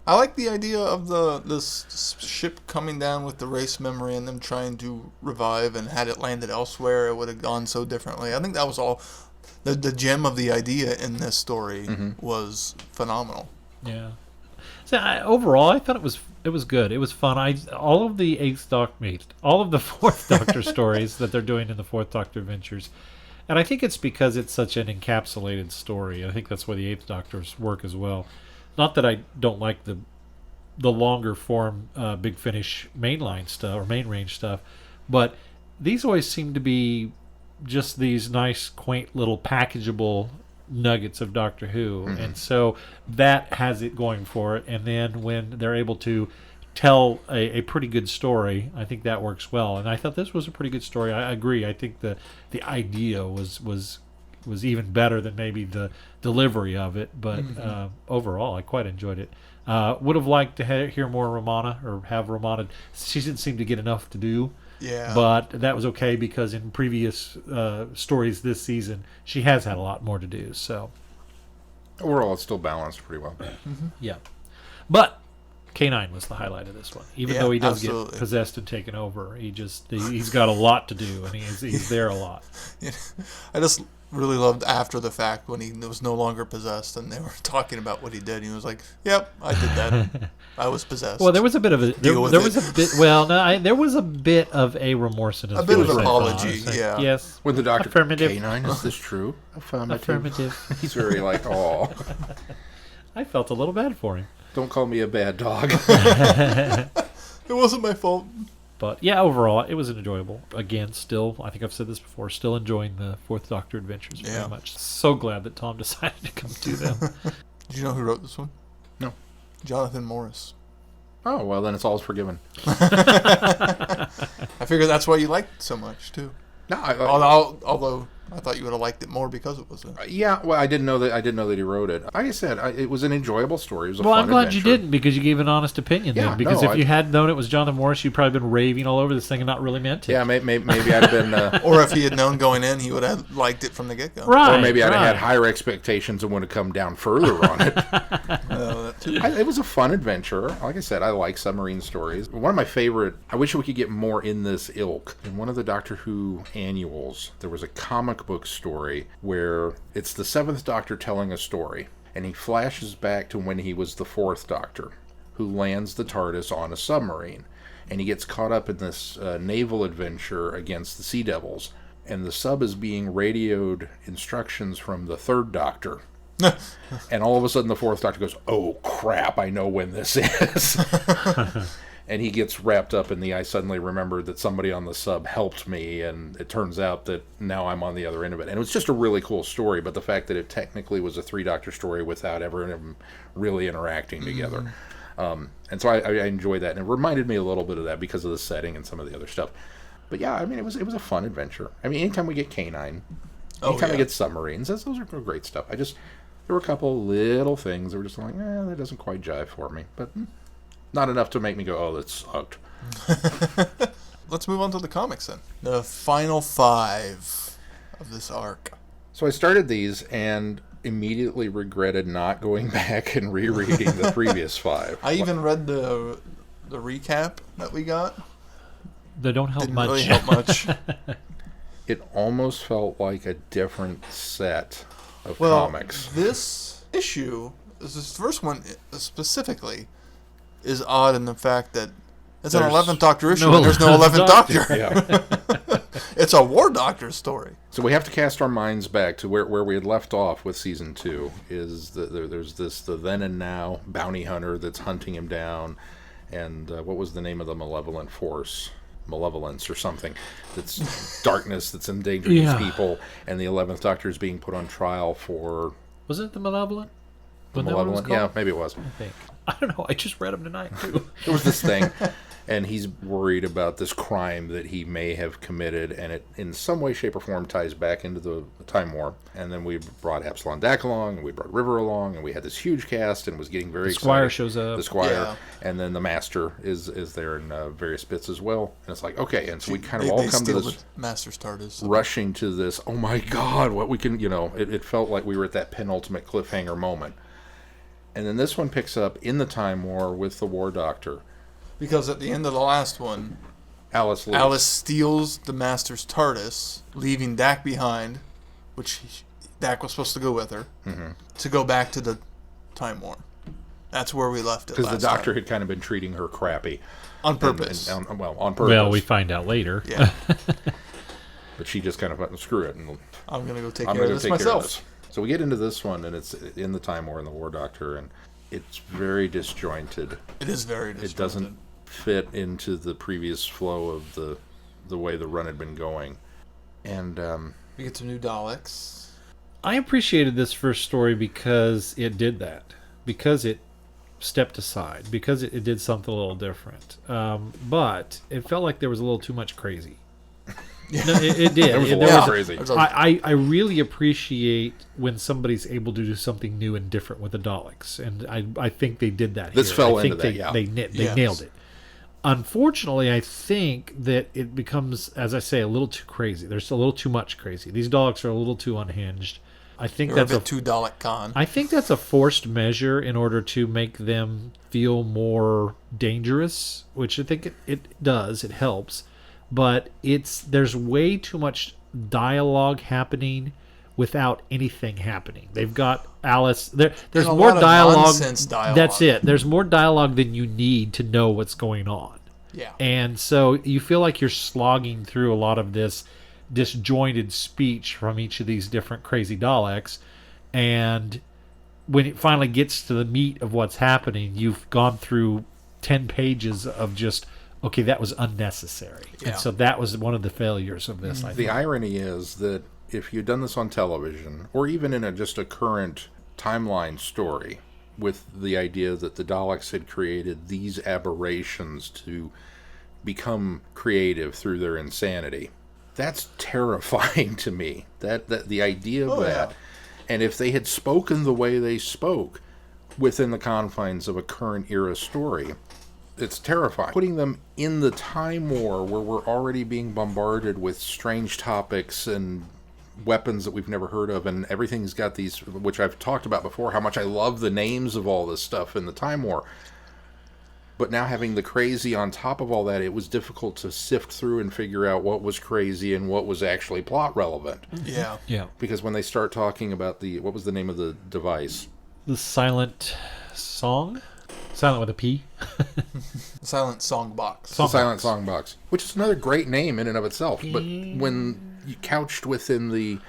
I like the idea of this ship coming down with the race memory and them trying to revive, and had it landed elsewhere, it would have gone so differently. I think that was all. The gem of the idea in this story was phenomenal. Yeah. So overall, I thought it was good. It was fun. All of the Fourth Doctor stories that they're doing in the Fourth Doctor Adventures, and I think it's because it's such an encapsulated story. I think that's why the Eighth Doctors work as well. Not that I don't like the longer form Big Finish mainline stuff or main range stuff, but these always seem to be just these nice, quaint little packageable nuggets of Doctor Who, and so that has it going for it. And then when they're able to tell a pretty good story, I think that works well. And I thought this was a pretty good story. I agree. I think the idea was was even better than maybe the delivery of it. But overall, I quite enjoyed it. Would have liked to hear more Romana, or have Romana. She didn't seem to get enough to do. Yeah. But that was okay because in previous stories this season, she has had a lot more to do. So Overall, it's still balanced pretty well. yeah. But K9 was the highlight of this one. Even Yeah, though he does absolutely. get possessed and taken over, he's got a lot to do, and he's there a lot. I just really loved after the fact when he was no longer possessed and they were talking about what he did. He was like, "Yep, I did that. I was possessed." Well, there was a bit of a Deal with there it. was a bit. Well, no, there was a bit of a remorse in his A bit of voice, I apology, thought. yeah. Yes. When the doctor, Affirmative. K9, is this true? Affirmative. He's very like, oh, I felt a little bad for him. don't call me a bad dog. It wasn't my fault. But yeah, overall, it was enjoyable. Again, still, I think I've said this before, still enjoying the Fourth Doctor adventures very Yeah. much. So glad that Tom decided to come do them. Did you know who wrote this one? No. Jonathan Morris. Oh, well, then it's all forgiven. I figure that's why you liked it so much too. No, Although I thought you would have liked it more because it was a... yeah, well, I didn't know that he wrote it. Like I said, it was an enjoyable story. It was a Well, fun I'm glad adventure. you didn't, because you gave an honest opinion Yeah, then. Because no, if you had known it was Jonathan Morris, you'd probably been raving all over this thing and not really meant it. Yeah, maybe I'd have been, Or if he had known going in, he would have liked it from the get-go. Right. or maybe I'd have had right. higher expectations and would have come down further on it. That too. It was a fun adventure. Like I said, I like submarine stories. One of my favorite, I wish we could get more in this ilk. In one of the Doctor Who annuals, there was a comic book story where it's the Seventh Doctor telling a story, and he flashes back to when he was the Fourth Doctor, who lands the TARDIS on a submarine, and he gets caught up in this naval adventure against the Sea Devils, and the sub is being radioed instructions from the Third Doctor. And all of a sudden the Fourth Doctor goes, "Oh crap, I know when this is." And he gets wrapped up in I suddenly remembered that somebody on the sub helped me, and it turns out that now I'm on the other end of it. And it was just a really cool story, but the fact that it technically was a 3-Doctor story without ever them really interacting together. And so I enjoyed that, and it reminded me a little bit of that because of the setting and some of the other stuff. But yeah, I mean, it was a fun adventure. I mean, anytime we get K9, anytime we get submarines, those are great stuff. There were a couple little things that were just like, that doesn't quite jive for me. But not enough to make me go, oh, that sucked. Let's move on to the comics then. The final 5 of this arc. So I started these and immediately regretted not going back and rereading the previous 5. I even read the recap that we got. They don't help Didn't much. really help much. It almost felt like a different set of Well, comics. this issue, this first one specifically, is odd in the fact that it's an There's 11th Doctor issue no and there's no 11th 11th Doctor. Yeah. It's a War Doctor story. So we have to cast our minds back to where we had left off with season 2. Is there's the then and now bounty hunter that's hunting him down, and what was the name of the malevolent force? Malevolence or something. That's darkness that's endangering these people, and the 11th Doctor is being put on trial for Was it the Malevolent? the Wasn't that what it was malevolent. Yeah, called? maybe it was. I think. I don't know. I just read them tonight, too. There was this thing, and he's worried about this crime that he may have committed, and it in some way, shape, or form ties back into the Time War. And then we brought Abslom Daak along, and we brought River along, and we had this huge cast, and was getting very excited. Squire shows up. The Squire, Yeah. and then the Master is there in various bits as well. And it's like, okay, and so we kind of They all come to steal this the Master's TARDIS. rushing to this, oh my God, what we can, it felt like we were at that penultimate cliffhanger moment. And then this one picks up in the Time War with the War Doctor. Because at the end of the last one, Alice leaves. Alice steals the Master's TARDIS, leaving Daak behind, which Daak was supposed to go with her, to go back to the Time War. That's where we left it Because the Doctor time. had kind of been treating her crappy. On purpose. On purpose. Well, we find out later. Yeah. But she just kind of went, screw it. And I'm going to go take I'm care going of to this take care of myself. this. So we get into this one, and it's in the Time War and the War Doctor, and it's very disjointed. It is very disjointed. It doesn't fit into the previous flow of the way the run had been going. And We get some new Daleks. I appreciated this first story because it did that. Because it stepped aside. Because it did something a little different. But it felt like there was a little too much crazy. No, it did. It was a There lot was- crazy. I really appreciate when somebody's able to do something new and different with the Daleks, and I think they did that. This here. fell I think into they, that, yeah. They Yes. nailed it. Unfortunately, I think that it becomes, as I say, a little too crazy. There's a little too much crazy. These Daleks are a little too unhinged. I think They're a that's bit too Dalek Con. I think that's a forced measure in order to make them feel more dangerous, which I think it does. It helps, but there's way too much dialogue happening without anything happening. They've got Alice. There's And a more lot of dialogue. nonsense dialogue. That's it. There's more dialogue than you need to know what's going on. Yeah. And so you feel like you're slogging through a lot of this disjointed speech from each of these different crazy Daleks. And when it finally gets to the meat of what's happening, you've gone through 10 pages of just, okay, that was unnecessary. Yeah. And so that was one of the failures of this, I The think. irony is that if you'd done this on television, or even in just a current timeline story, with the idea that the Daleks had created these aberrations to become creative through their insanity, that's terrifying to me. That the idea of that, yeah. and if they had spoken the way they spoke within the confines of a current era story, it's terrifying. Putting them in the time war where we're already being bombarded with strange topics and weapons that we've never heard of, and everything's got these, which I've talked about before, how much I love the names of all this stuff in the time war. But now having the crazy on top of all that, it was difficult to sift through and figure out what was crazy and what was actually plot relevant. Yeah. Yeah. Because when they start talking about what was the name of the device? The silent song? Silent with a P? Silent Song Box. The Silent Song Box, which is another great name in and of itself. But when you couched within the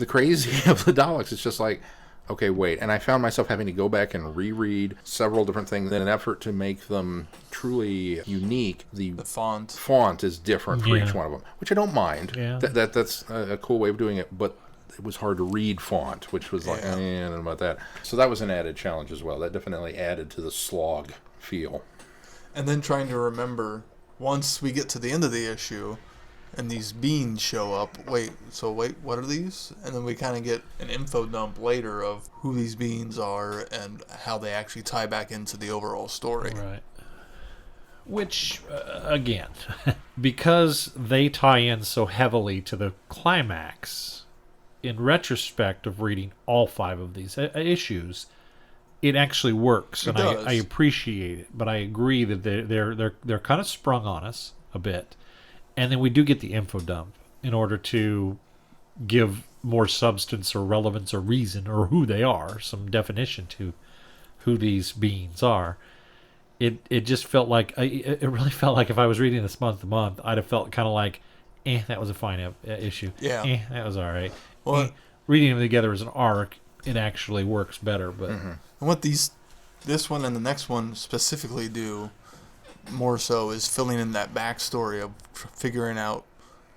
crazy of the Daleks, it's just like, okay, wait. And I found myself having to go back and reread several different things in an effort to make them truly unique. The The font. font is different for Yeah. each one of them, which I don't mind. Yeah. That's a cool way of doing it, but it was hard to read font, which was like, Yeah. I don't know about that. So that was an added challenge as well. That definitely added to the slog feel. And then trying to remember, once we get to the end of the issue, and these beans show up, wait, what are these? And then we kind of get an info dump later of who these beans are and how they actually tie back into the overall story. Right. Which, again, because they tie in so heavily to the climax, in retrospect of reading all 5 of these issues, it actually works, and does. I appreciate it. But I agree that they're kind of sprung on us a bit, and then we do get the info dump in order to give more substance or relevance or reason or who they are, some definition to who these beings are. It just felt like it really felt like if I was reading this month to month, I'd have felt kind of like, that was a fine issue. Yeah. That was all right. Well, Reading them together as an arc, it actually works better. But and what this one and the next one specifically do more so is filling in that backstory of figuring out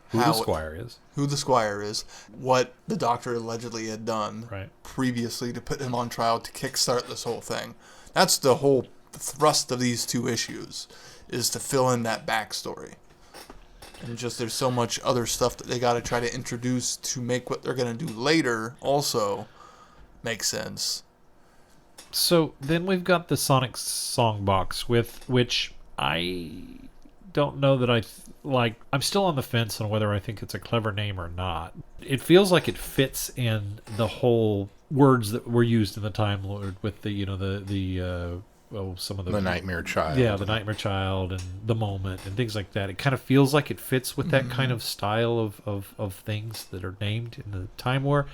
who the Squire is, who the Squire is, what the Doctor allegedly had done right? previously to put him on trial to kickstart this whole thing. That's the whole thrust of these 2 issues, is to fill in that backstory. And just there's so much other stuff that they got to try to introduce to make what they're going to do later also make sense. So then we've got the Sonic Songbox, with which I don't know that like. I'm still on the fence on whether I think it's a clever name or not. It feels like it fits in the whole words that were used in the Time Lord with the some of The Nightmare Child. Yeah, the Nightmare Child and the Moment and things like that. It kind of feels like it fits with that kind of style of things that are named in the Time War.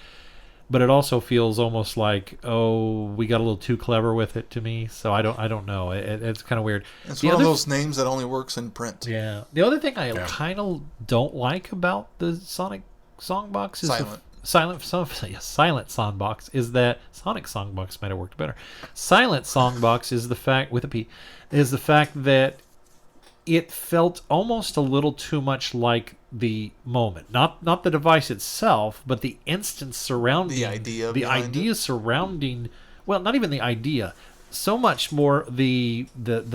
But it also feels almost like, we got a little too clever with it to me. So I don't know. It's kind of weird. It's The one of other- those names that only works in print. Yeah. The other thing I kind of don't like about the Sonic Songbox is Silent Songbox is that Sonic Songbox might have worked better. Silent Songbox is the fact with a P is the fact that it felt almost a little too much like the Moment, not the device itself, but the instance surrounding The idea the behind idea surrounding. Well, not even the idea. So much more the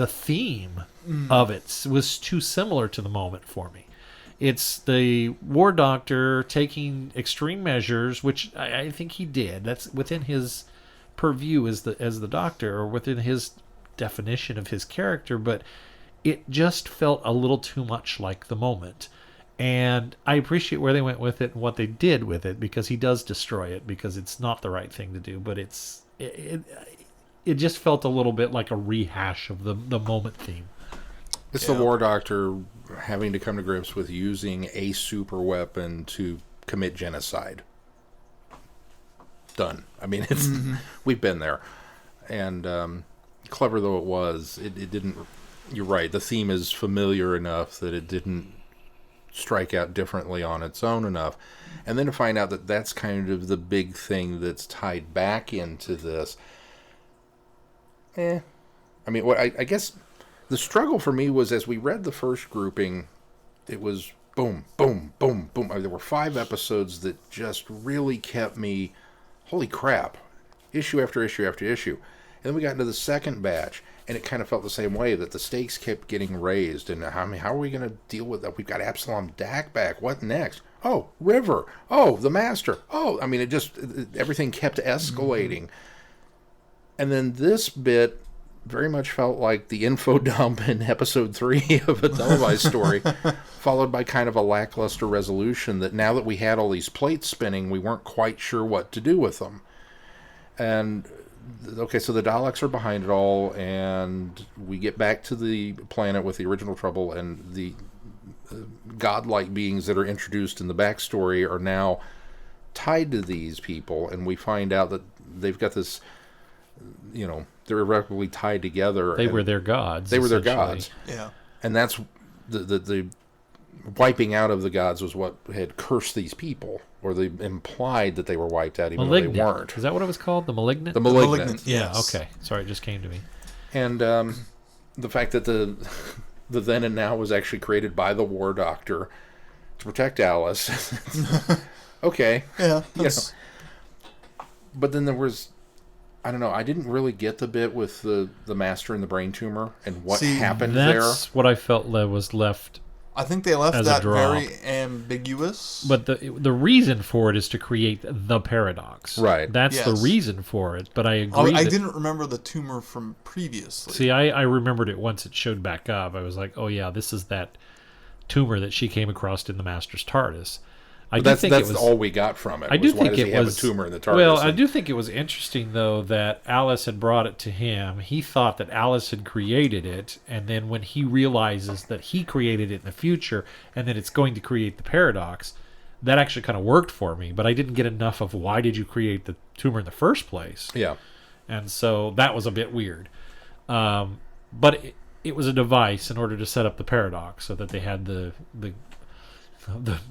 theme of it was too similar to the Moment for me. It's the War Doctor taking extreme measures, which I think he did. That's within his purview as the Doctor, or within his definition of his character, but it just felt a little too much like the moment. And I appreciate where they went with it and what they did with it, because he does destroy it, because it's not the right thing to do, but it just felt a little bit like a rehash of the moment theme. It's the War Doctor having to come to grips with using a super weapon to commit genocide. Done. I mean, it's we've been there. And clever though it was, it didn't... You're right, the theme is familiar enough that it didn't strike out differently on its own enough. And then to find out that that's kind of the big thing that's tied back into this. I mean, what I guess the struggle for me was, as we read the first grouping, it was boom, boom, boom, boom. I mean, there were 5 episodes that just really kept me, holy crap, issue after issue after issue. And then we got into the second batch, and it kind of felt the same way, that the stakes kept getting raised. And I mean, how are we going to deal with that? We've got Abslom Daak back. What next? Oh, River. Oh, the Master. Oh, I mean, everything kept escalating. And then this bit very much felt like the info dump in episode 3 of a televised story, followed by kind of a lackluster resolution that now that we had all these plates spinning, we weren't quite sure what to do with them. And okay, so the Daleks are behind it all, and we get back to the planet with the original trouble, and the godlike beings that are introduced in the backstory are now tied to these people, and we find out that they've got this, they're irrevocably tied together. They were their gods. They were their gods. Yeah. And that's the wiping out of the gods was what had cursed these people, or they implied that they were wiped out, even though they weren't. Is that what it was called? The Malignant? The Malignant. Yes. Yeah, okay. Sorry, it just came to me. And the fact that the then and now was actually created by the War Doctor to protect Alice. Okay. Yeah. But then there was, I don't know, I didn't really get the bit with the Master and the brain tumor and what happened there. That's what I felt was left. I think they left that very ambiguous. But the reason for it is to create the paradox. Right. That's the reason for it. But I agree. I didn't remember the tumor from previously. See, I remembered it once it showed back up. I was like, oh yeah, this is that tumor that she came across in the Master's TARDIS. That's all we got from it. I do think it was. Have a tumor in the TARDIS? Well, I do think it was interesting though that Alice had brought it to him. He thought that Alice had created it, and then when he realizes that he created it in the future, and that it's going to create the paradox, that actually kind of worked for me. But I didn't get enough of why did you create the tumor in the first place? Yeah, and so that was a bit weird. But it was a device in order to set up the paradox, so that they had the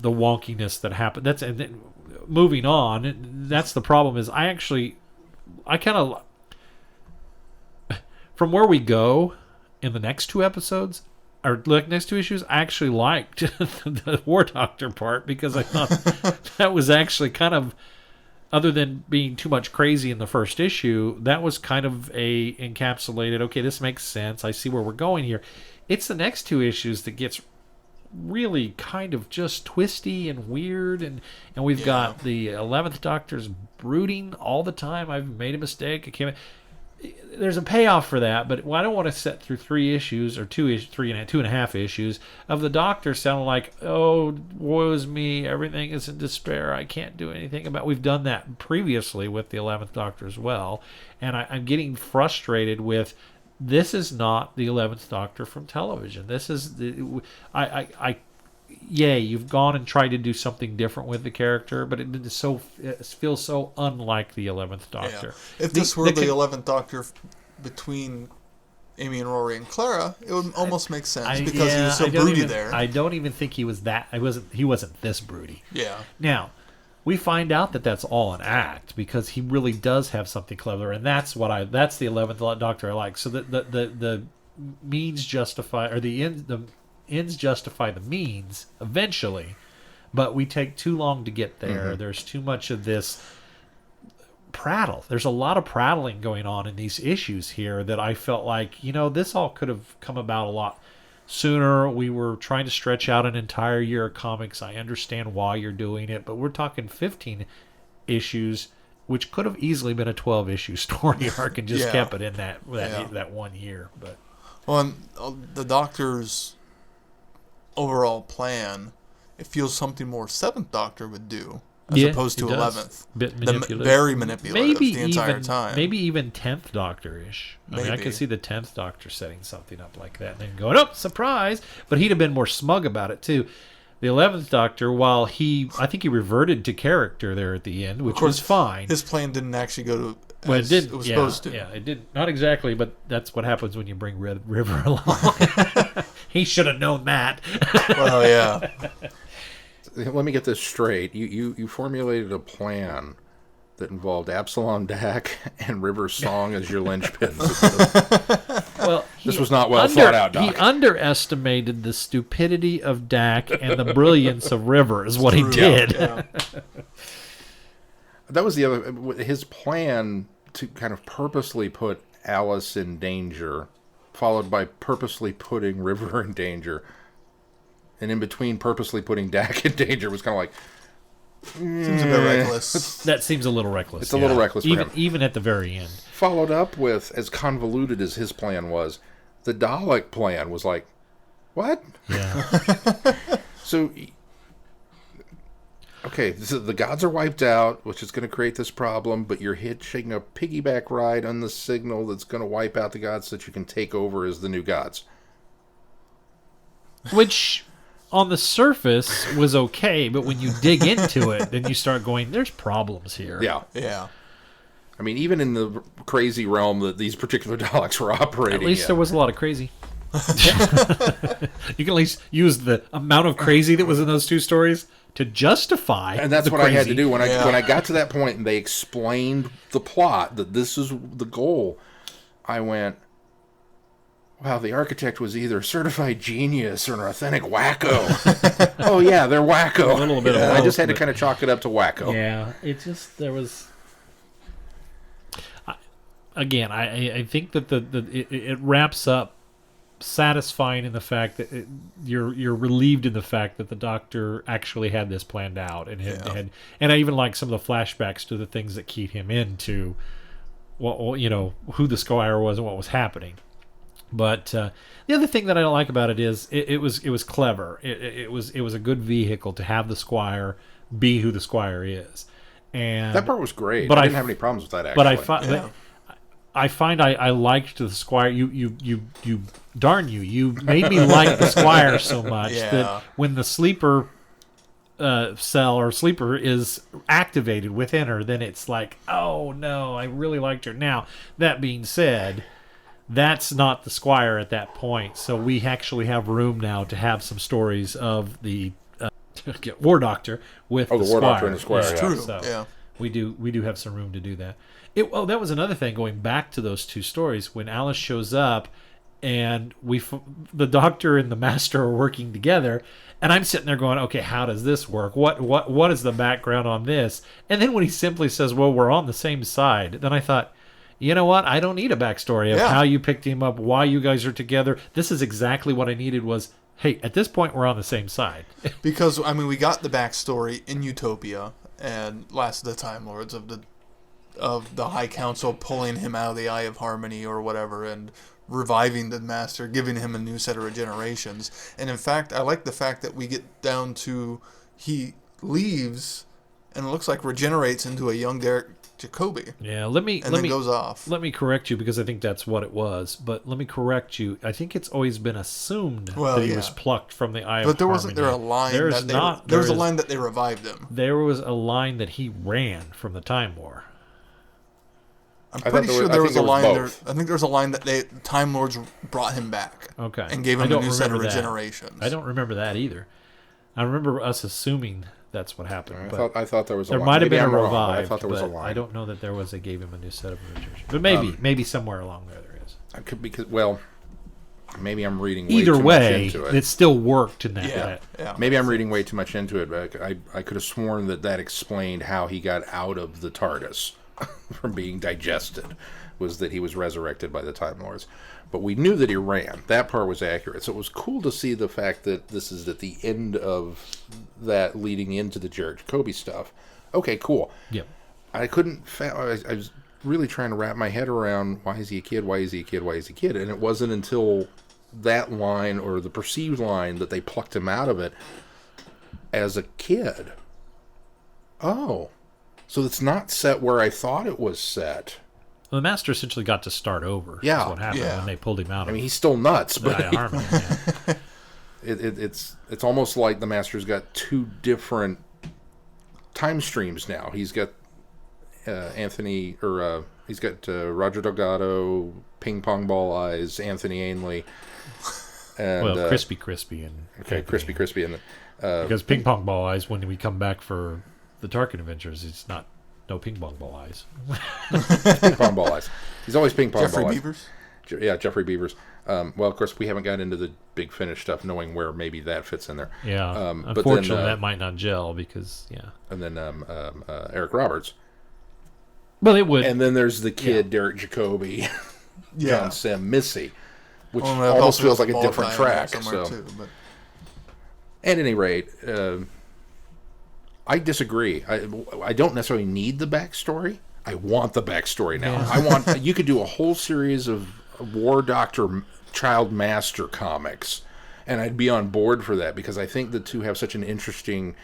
wonkiness that happened. That's, and then moving on. That's the problem. Is I kind of, from where we go in the next 2 episodes, or next 2 issues, I actually liked the War Doctor part, because I thought that was actually kind of, other than being too much crazy in the first issue, that was kind of a encapsulated, okay, this makes sense. I see where we're going here. It's the next 2 issues that gets really kind of just twisty and weird, and we've got the 11th Doctor's brooding all the time. I've made a mistake. There's a payoff for that, but I don't want to sit through 3 issues or 2.5 issues of the Doctor sounding like, oh, woe is me, everything is in despair, I can't do anything about it. We've done that previously with the 11th Doctor as well, and I'm getting frustrated with, this is not the 11th Doctor from television. This is you've gone and tried to do something different with the character, but it feels so unlike the 11th Doctor. Yeah. If this were the 11th Doctor between Amy and Rory and Clara, it would almost make sense, because he was so broody there. I don't even think he was that. He wasn't this broody. Yeah. Now, we find out that that's all an act, because he really does have something clever, and that's the 11th Doctor I like. So the means justify, or the ends justify the means eventually, but we take too long to get there. Mm-hmm. There's too much of this prattle. There's a lot of prattling going on in these issues here that I felt like, this all could have come about a lot sooner. We were trying to stretch out an entire year of comics. I understand why you're doing it, but we're talking 15 issues, which could have easily been a 12-issue story arc and just kept it in that 1 year. But well, and the Doctor's overall plan, it feels something more Seventh Doctor would do as opposed to 11th. Bit manipulative. Very manipulative maybe the entire time. Maybe even 10th Doctor-ish. I mean, I could see the 10th Doctor setting something up like that and then going, oh, surprise! But he'd have been more smug about it, too. The 11th Doctor, while I think he reverted to character there at the end, which was fine. His plan didn't actually go to as it was supposed to. Yeah, it did. Not exactly, but that's what happens when you bring River along. He should have known that. Well, yeah. Let me get this straight. You formulated a plan that involved Abslom, Daak, and River's song as your linchpins. Well, this was not well thought out, Doc. He underestimated the stupidity of Daak and the brilliance of River is what he did. Yeah. That was the other... His plan to kind of purposely put Alice in danger, followed by purposely putting River in danger, and in between purposely putting Daak in danger was kind of like... Seems a bit reckless. That seems a little reckless. It's a little reckless for him. Even at the very end. Followed up with, as convoluted as his plan was, the Dalek plan was like, what? Yeah. So, okay, the gods are wiped out, which is going to create this problem, but you're hitching a piggyback ride on the signal that's going to wipe out the gods so that you can take over as the new gods. Which, on the surface, was okay, but when you dig into it, then you start going, there's problems here. Yeah. Yeah. I mean, even in the crazy realm that these particular Daleks were operating At least in. there was a lot of crazy. You can at least use the amount of crazy that was in those two stories to justify. And that's the what crazy. I had to do when I got to that point and they explained the plot, that this is the goal. I went, wow, the architect was either a certified genius or an authentic wacko. Oh yeah, they're wacko. A little bit of I both, just had to but- kind of chalk it up to wacko. Yeah, it just, there was... Again, I think that it wraps up satisfying in the fact that you're relieved in the fact that the Doctor actually had this planned out and and I even like some of the flashbacks to the things that keyed him into who the Squire was and what was happening. But the other thing that I don't like about it is it was clever. It was a good vehicle to have the Squire be who the Squire is, and That part was great. But I didn't have any problems with that, actually. but I find I liked the Squire. You made me like the Squire so much that when the sleeper cell or sleeper is activated within her, then it's like, oh no, I really liked her. Now, that being said, that's not the Squire at that point. So we actually have room now to have some stories of the War Doctor with the War Squire. Doctor and the Squire, It's yeah. true. So Yeah. we do have some room to do that. That was another thing, going back to those two stories, when Alice shows up and the Doctor and the Master are working together, and I'm sitting there going, okay, how does this work? What is the background on this? And then when he simply says, well, we're on the same side, then I thought, you know what? I don't need a backstory of how you picked him up, why you guys are together. This is exactly what I needed was, hey, at this point, we're on the same side. Because, I mean, we got the backstory in Utopia and Last of the Time Lords of the High Council pulling him out of the Eye of Harmony or whatever and reviving the Master, giving him a new set of regenerations. And in fact, I like the fact that we get down to he leaves and it looks like regenerates into a young Derek Jacobi. Yeah, goes off. Let me correct you because I think that's what it was. But let me correct you. I think it's always been assumed that he was plucked from the Eye of Harmony. But there wasn't a line there was a line that they revived him. There was a line that he ran from the Time War. I'm pretty sure there was a line there. I think there's a line that Time Lords brought him back. Okay. And gave him a new set of regenerations. I don't remember that either. I remember us assuming that's what happened. I thought there was a there line. might have Maybe been I'm a wrong, revive. but I thought there was a line. I don't know that there was. They gave him a new set of regenerations. But maybe somewhere along there is. I could maybe I'm reading way Either too way, much into it. it still worked in that. Yeah. Maybe I'm reading way too much into it, but I could have sworn that explained how he got out of the TARDIS. from being digested, was that he was resurrected by the Time Lords. But we knew that he ran. That part was accurate. So it was cool to see the fact that this is at the end of that leading into the Jared Jacoby stuff. Okay, cool. Yep. I couldn't... I was really trying to wrap my head around, why is he a kid? Why is he a kid? Why is he a kid? And it wasn't until that line, or the perceived line, that they plucked him out of it as a kid. Oh. So it's not set where I thought it was set. Well, the Master essentially got to start over. Yeah. That's what happened when they pulled him out. I mean, he's still nuts, but Harmony. Yeah. it's almost like the Master's got two different time streams now. He's got he's got Roger Delgado, Ping Pong Ball Eyes, Anthony Ainley, and Crispy and Crispy and because Ping Pong Ball Eyes, when we come back for the Tarkin Adventures, it's not. No ping pong ball eyes. Ping pong ball eyes. He's always ping pong Jeffrey ball Beavers? eyes. Yeah, Jeffrey Beavers. Well, of course, we haven't got into the Big Finish stuff, knowing where maybe that fits in there. Yeah. But Unfortunately, then, that might not gel because, And then Eric Roberts. Well, it would. And then there's the kid, Derek Jacoby, John Sim, Missy, which almost feels like a different track. So. Too, but... At any rate, I disagree. I don't necessarily need the backstory. I want the backstory now. Yeah. I want. You could do a whole series of War Doctor Child Master comics, and I'd be on board for that because I think the two have such an interesting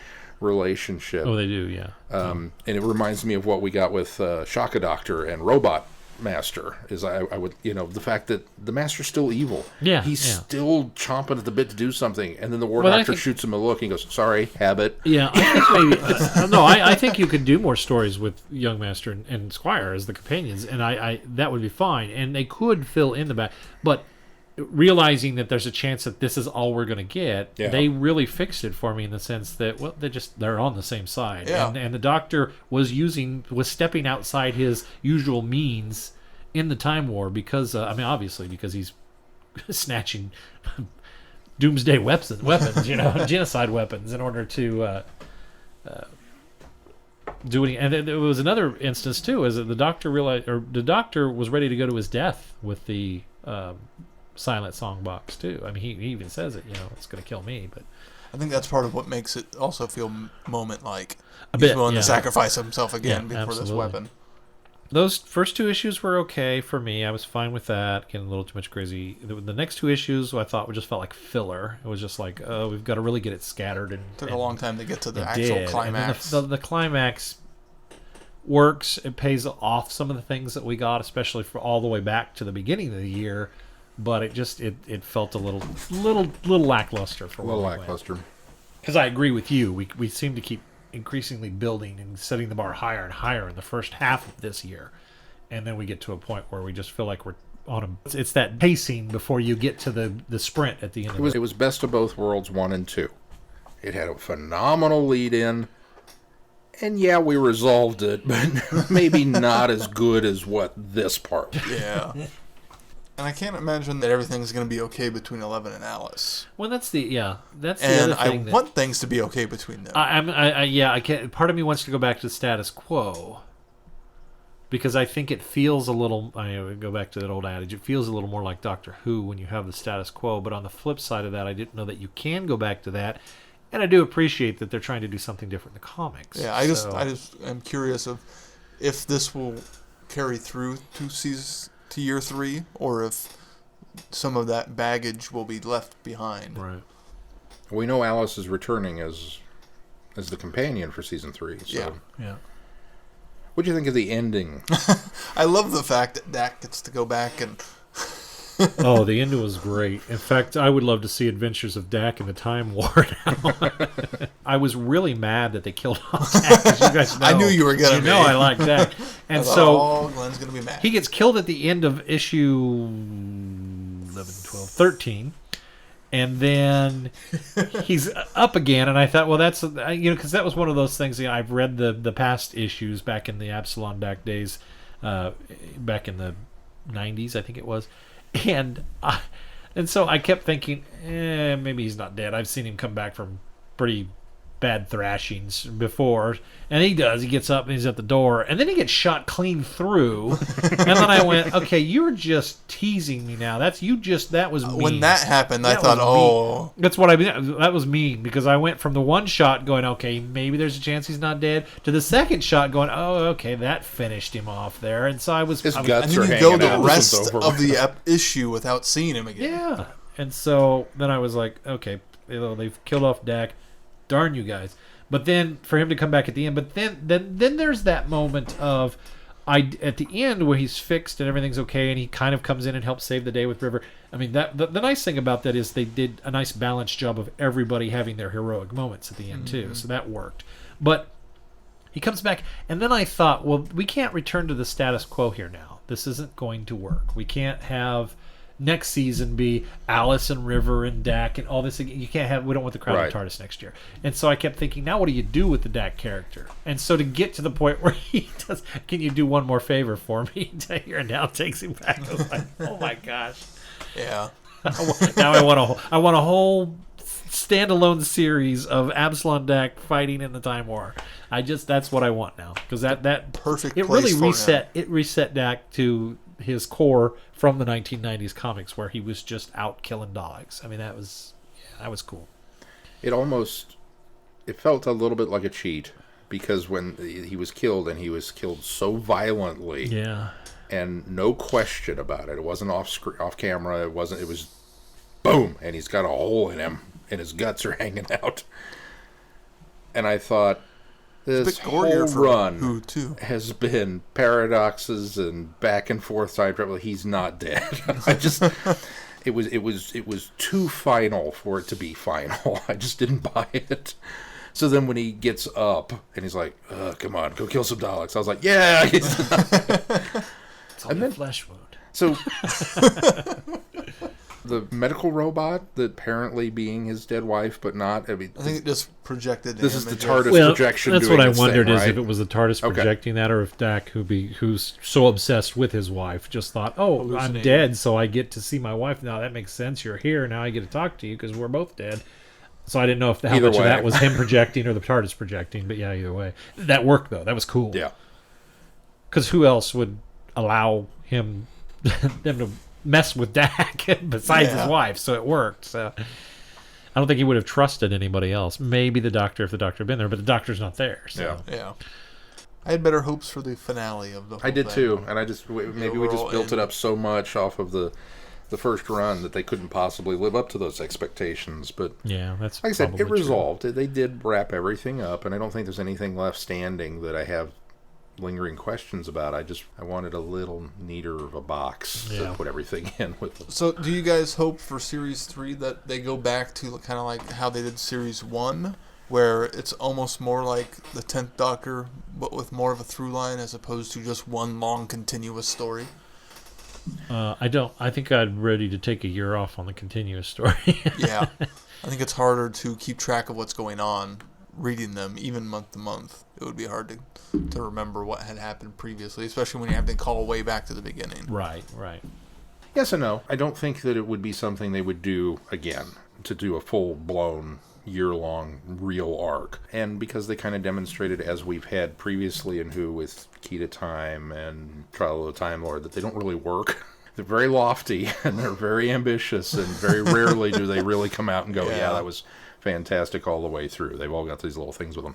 relationship. Oh, they do, yeah. And it reminds me of what we got with Shaka Doctor and Robot Master. Is I would, the fact that the Master's still evil. Yeah, he's still chomping at the bit to do something, and then the War Doctor shoots him a look and goes, "Sorry, habit." Yeah, I think maybe. No, I think you could do more stories with Young Master and Squire as the companions, and I that would be fine, and they could fill in the back, but. Realizing that there's a chance that this is all we're going to get, they really fixed it for me in the sense that they're on the same side, and the Doctor was stepping outside his usual means in the Time War because obviously because he's snatching doomsday weapons, genocide weapons in order to do it. And there was another instance too, is that the Doctor realized, or the Doctor was ready to go to his death with the. Silent song box too. I mean, he even says it. It's going to kill me. But I think that's part of what makes it also feel moment-like. A He's bit, willing to sacrifice himself again before absolutely. this weapon. Those first two issues were okay for me. I was fine with that. Getting a little too much crazy. The next two issues I thought just felt like filler. It was just like, oh, we've got to really get it scattered. And took a long time to get to the actual climax. The climax works. It pays off some of the things that we got, especially for all the way back to the beginning of the year. But it felt a little lackluster for a little lackluster. Because I agree with you. We seem to keep increasingly building and setting the bar higher and higher in the first half of this year, and then we get to a point where we just feel like we're on a. It's that pacing before you get to the sprint at the end. It was Best of Both Worlds 1 and 2. It had a phenomenal lead in, and we resolved it, but maybe not as good as what this part was. Yeah. And I can't imagine that everything's going to be okay between Eleven and Alice. Well, that's the other thing. And I want things to be okay between them. I can't. Part of me wants to go back to the status quo because I think it feels a little. I go back to that old adage. It feels a little more like Doctor Who when you have the status quo. But on the flip side of that, I didn't know that you can go back to that, and I do appreciate that they're trying to do something different in the comics. Yeah, I just am curious of if this will carry through to year 3, or if some of that baggage will be left behind. Right. We know Alice is returning as the companion for season 3. So. Yeah. What do you think of the ending? I love the fact that Daak gets to go back and... Oh, the ending was great. In fact, I would love to see Adventures of Daak in the Time War now. I was really mad that they killed off Daak, 'cause you guys know. I knew you were going to be. I like Daak. And Glenn's going to be mad. He gets killed at the end of issue 11, 12, 13. And then he's up again, and I thought, well, that's because that was one of those things. I've read the past issues back in the Abslom Daak days, back in the 90s, I think it was, and so I kept thinking, maybe he's not dead. I've seen him come back from pretty bad thrashings before, and he does. He gets up and he's at the door, and then he gets shot clean through. And then I went, okay, you're just teasing me now. That was mean. When that happened, I thought, oh. That's what I mean. That was mean, because I went from the one shot going, okay, maybe there's a chance he's not dead, to the second shot going, oh, okay, that finished him off there. And so I was... His I was guts And then are you hanging go out. the rest This one's of over. the issue without seeing him again. Yeah. And so then I was like, okay, they've killed off Daak. Darn you guys. But then for him to come back at the end, but then there's that moment of at the end where he's fixed and everything's okay, and he kind of comes in and helps save the day with River. I mean, that the nice thing about that is they did a nice balanced job of everybody having their heroic moments at the end too. So that worked. But he comes back, and then I thought, well, we can't return to the status quo here now. This isn't going to work. We can't have next season be Alice and River and Daak and all this. You can't have. We don't want the crowd Right. TARDIS next year. And so I kept thinking, now what do you do with the Daak character? And so to get to the point where he does, can you do one more favor for me? Here and now takes him back. I was like, oh my gosh. Yeah. Now I want a whole standalone series of Abslom Daak fighting in the Time War. That's what I want now, because that Perfect It place really for him. reset Daak to his core from the 1990s comics, where he was just out killing dogs. I mean, that was cool. It felt a little bit like a cheat, because when he was killed, and he was killed so violently, Yeah. and no question about it. It wasn't off camera. It was boom, and he's got a hole in him, and his guts are hanging out. And I thought, this whole run Who too? has been paradoxes and back and forth time travel. He's not dead. It was too final for it to be final. I just didn't buy it. So then when he gets up and he's like, come on, go kill some Daleks, I was like, yeah. It's only a flesh wound. So the medical robot that apparently being his dead wife, but not. I mean, I think it just projected. This is the images. TARDIS projection. That's doing what I its wondered, thing, is right? if it was the TARDIS Okay. projecting that, or if Daak, who's so obsessed with his wife, just thought, oh, I'm Hallucinating. dead, so I get to see my wife now. That makes sense. You're here now. I get to talk to you because we're both dead. So I didn't know how Either much of way. that was him projecting or the TARDIS projecting. But yeah, either way, that worked though. That was cool. Yeah. Because who else would allow them to mess with Daak besides his wife? So it worked. So I don't think he would have trusted anybody else. Maybe the Doctor, if the Doctor had been there, but the Doctor's not there. So. Yeah. Yeah. I had better hopes for the finale of the whole I did thing. too, and maybe we just overall built it end. up so much off of the first run that they couldn't possibly live up to those expectations. But Yeah, that's like I said, it probably true. resolved. They did wrap everything up, and I don't think there's anything left standing that I have lingering questions about. I wanted a little neater of a box to Yeah. put everything in with. So, do you guys hope for Series 3 that they go back to kind of like how they did Series 1, where it's almost more like the 10th Doctor, but with more of a through line as opposed to just one long continuous story? I don't. I think I'm ready to take a year off on the continuous story. Yeah. I think it's harder to keep track of what's going on reading them, even month to month. It would be hard to remember what had happened previously, especially when you have to call way back to the beginning. Right. Yes and no. I don't think that it would be something they would do again, to do a full-blown year-long real arc. And because they kind of demonstrated, as we've had previously in Who with Key to Time and Trial of the Time Lord, that they don't really work. They're very lofty and they're very ambitious, and very rarely do they really come out and go, yeah, that was fantastic all the way through. They've all got these little things with them.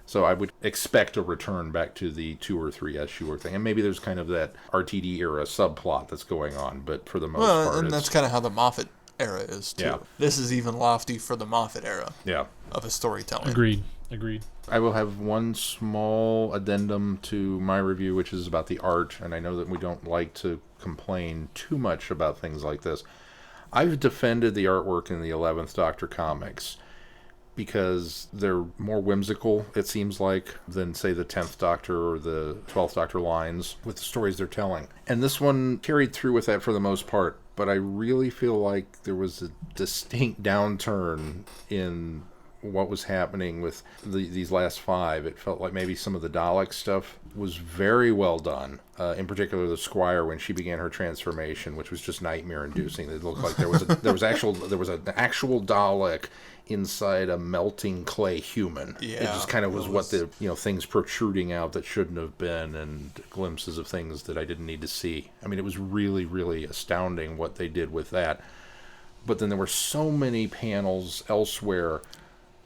So I would expect a return back to the 2 or 3 issue thing. And maybe there's kind of that RTD era subplot that's going on, but for the most part, and it's... that's kind of how the Moffat era is, too. Yeah. This is even lofty for the Moffat era Yeah. of his storytelling. Agreed. I will have one small addendum to my review, which is about the art, and I know that we don't like to complain too much about things like this. I've defended the artwork in the 11th Doctor comics because they're more whimsical, it seems like, than, say, the 10th Doctor or the 12th Doctor lines with the stories they're telling. And this one carried through with that for the most part, but I really feel like there was a distinct downturn in what was happening with these last 5. It felt like maybe some of the Dalek stuff was very well done. In particular, the Squire, when she began her transformation, which was just nightmare-inducing. It looked like there was an actual Dalek inside a melting clay human. Yeah, it just kind of was what the things protruding out that shouldn't have been, and glimpses of things that I didn't need to see. I mean, it was really, really astounding what they did with that. But then there were so many panels elsewhere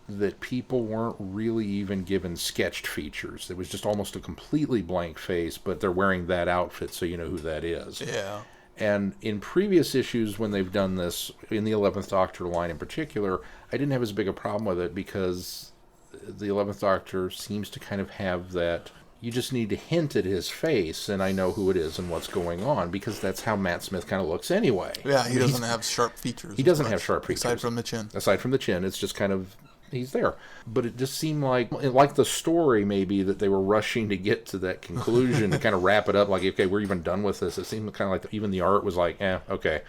that people weren't really even given sketched features. It was just almost a completely blank face, but they're wearing that outfit, so you know who that is. Yeah. And in previous issues, when they've done this, in the 11th Doctor line in particular, I didn't have as big a problem with it because the 11th Doctor seems to kind of have that, you just need to hint at his face and I know who it is and what's going on, because that's how Matt Smith kind of looks anyway. Yeah, he doesn't have sharp features. He doesn't have sharp features. Aside from the chin. Aside from the chin, it's just kind of, he's there. But it just seemed like the story maybe, that they were rushing to get to that conclusion to kind of wrap it up, like, okay, we're even done with this. It seemed kind of like even the art was like, okay.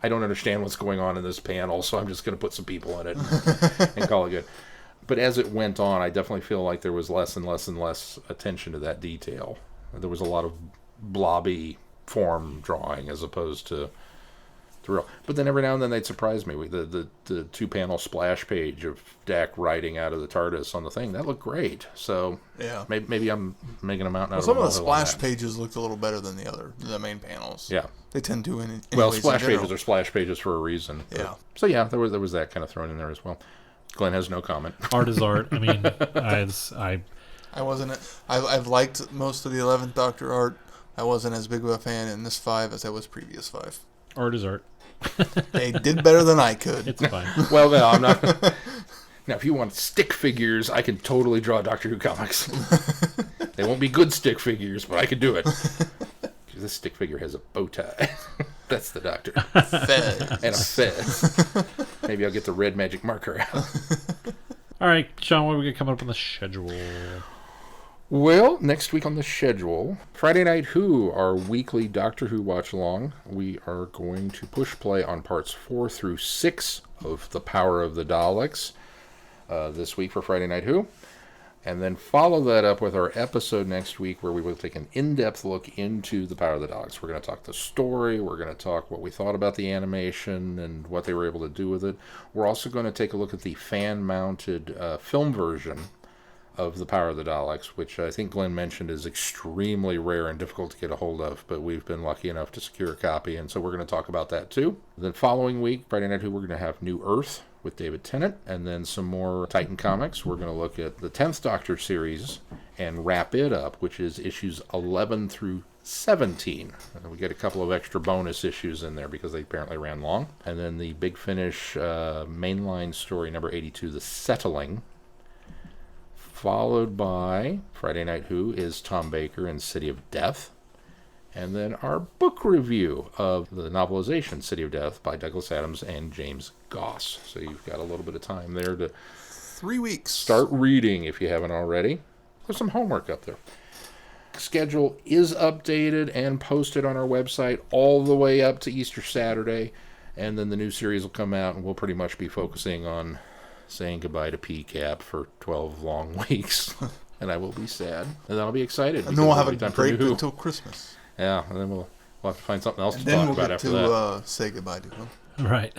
I don't understand what's going on in this panel, so I'm just going to put some people in it and call it good. But as it went on, I definitely feel like there was less and less and less attention to that detail. There was a lot of blobby form drawing as opposed to real. But then every now and then they'd surprise me. The 2-panel splash page of Daak riding out of the TARDIS on the thing, that looked great. So yeah, maybe I'm making a mountain out of some of the splash pages looked a little better than the main panels. Yeah, they tend to. Well, splash pages are splash pages for a reason. Yeah. So yeah, there was that kind of thrown in there as well. Glenn has no comment. Art is art. I mean, I wasn't. I've liked most of the 11th Doctor art. I wasn't as big of a fan in this 5 as I was previous 5. Art is art. They did better than I could. It's fine. Well, no, I'm not. Now, if you want stick figures, I can totally draw Doctor Who comics. They won't be good stick figures, but I can do it. This stick figure has a bow tie. That's the Doctor. Fez. And a fez. Maybe I'll get the red magic marker out. All right, Sean, what do we got coming up on the schedule? Well, next week on the schedule, Friday Night Who, our weekly Doctor Who watch-along. We are going to push play on parts 4 through 6 of The Power of the Daleks this week for Friday Night Who. And then follow that up with our episode next week where we will take an in-depth look into The Power of the Daleks. We're going to talk the story, we're going to talk what we thought about the animation and what they were able to do with it. We're also going to take a look at the fan-mounted film version of The Power of the Daleks, which I think Glenn mentioned is extremely rare and difficult to get a hold of, but we've been lucky enough to secure a copy, and so we're going to talk about that too. Then following week, Friday Night Who, we're going to have New Earth with David Tennant, and then some more Titan comics. We're going to look at the 10th Doctor series and wrap it up, which is issues 11 through 17. And we get a couple of extra bonus issues in there because they apparently ran long. And then the Big Finish mainline story number 82, The Settling, followed by Friday Night Who is Tom Baker and City of Death. And then our book review of the novelization City of Death by Douglas Adams and James Goss. So you've got a little bit of time there to 3 weeks. Start reading if you haven't already. There's some homework up there. Schedule is updated and posted on our website all the way up to Easter Saturday. And then the new series will come out and we'll pretty much be focusing on saying goodbye to PCAP for 12 long weeks. And I will be sad. And I'll be excited. And then we'll have a break until Christmas. Yeah, and then we'll have to find something else to talk about after that. And then we'll get to say goodbye to him. Right.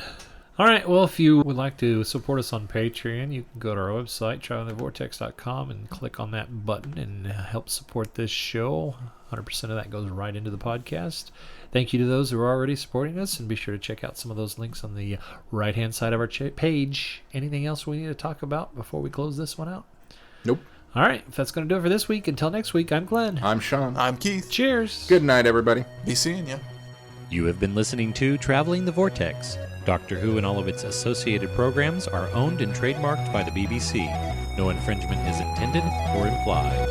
All right, well, if you would like to support us on Patreon, you can go to our website, travelingthevortex.com, and click on that button and help support this show. 100% of that goes right into the podcast. Thank you to those who are already supporting us, and be sure to check out some of those links on the right-hand side of our page. Anything else we need to talk about before we close this one out? Nope. All right, if that's going to do it for this week, until next week, I'm Glenn. I'm Sean. I'm Keith. Cheers. Good night, everybody. Be seeing you. You have been listening to Traveling the Vortex. Doctor Who and all of its associated programs are owned and trademarked by the BBC. No infringement is intended or implied.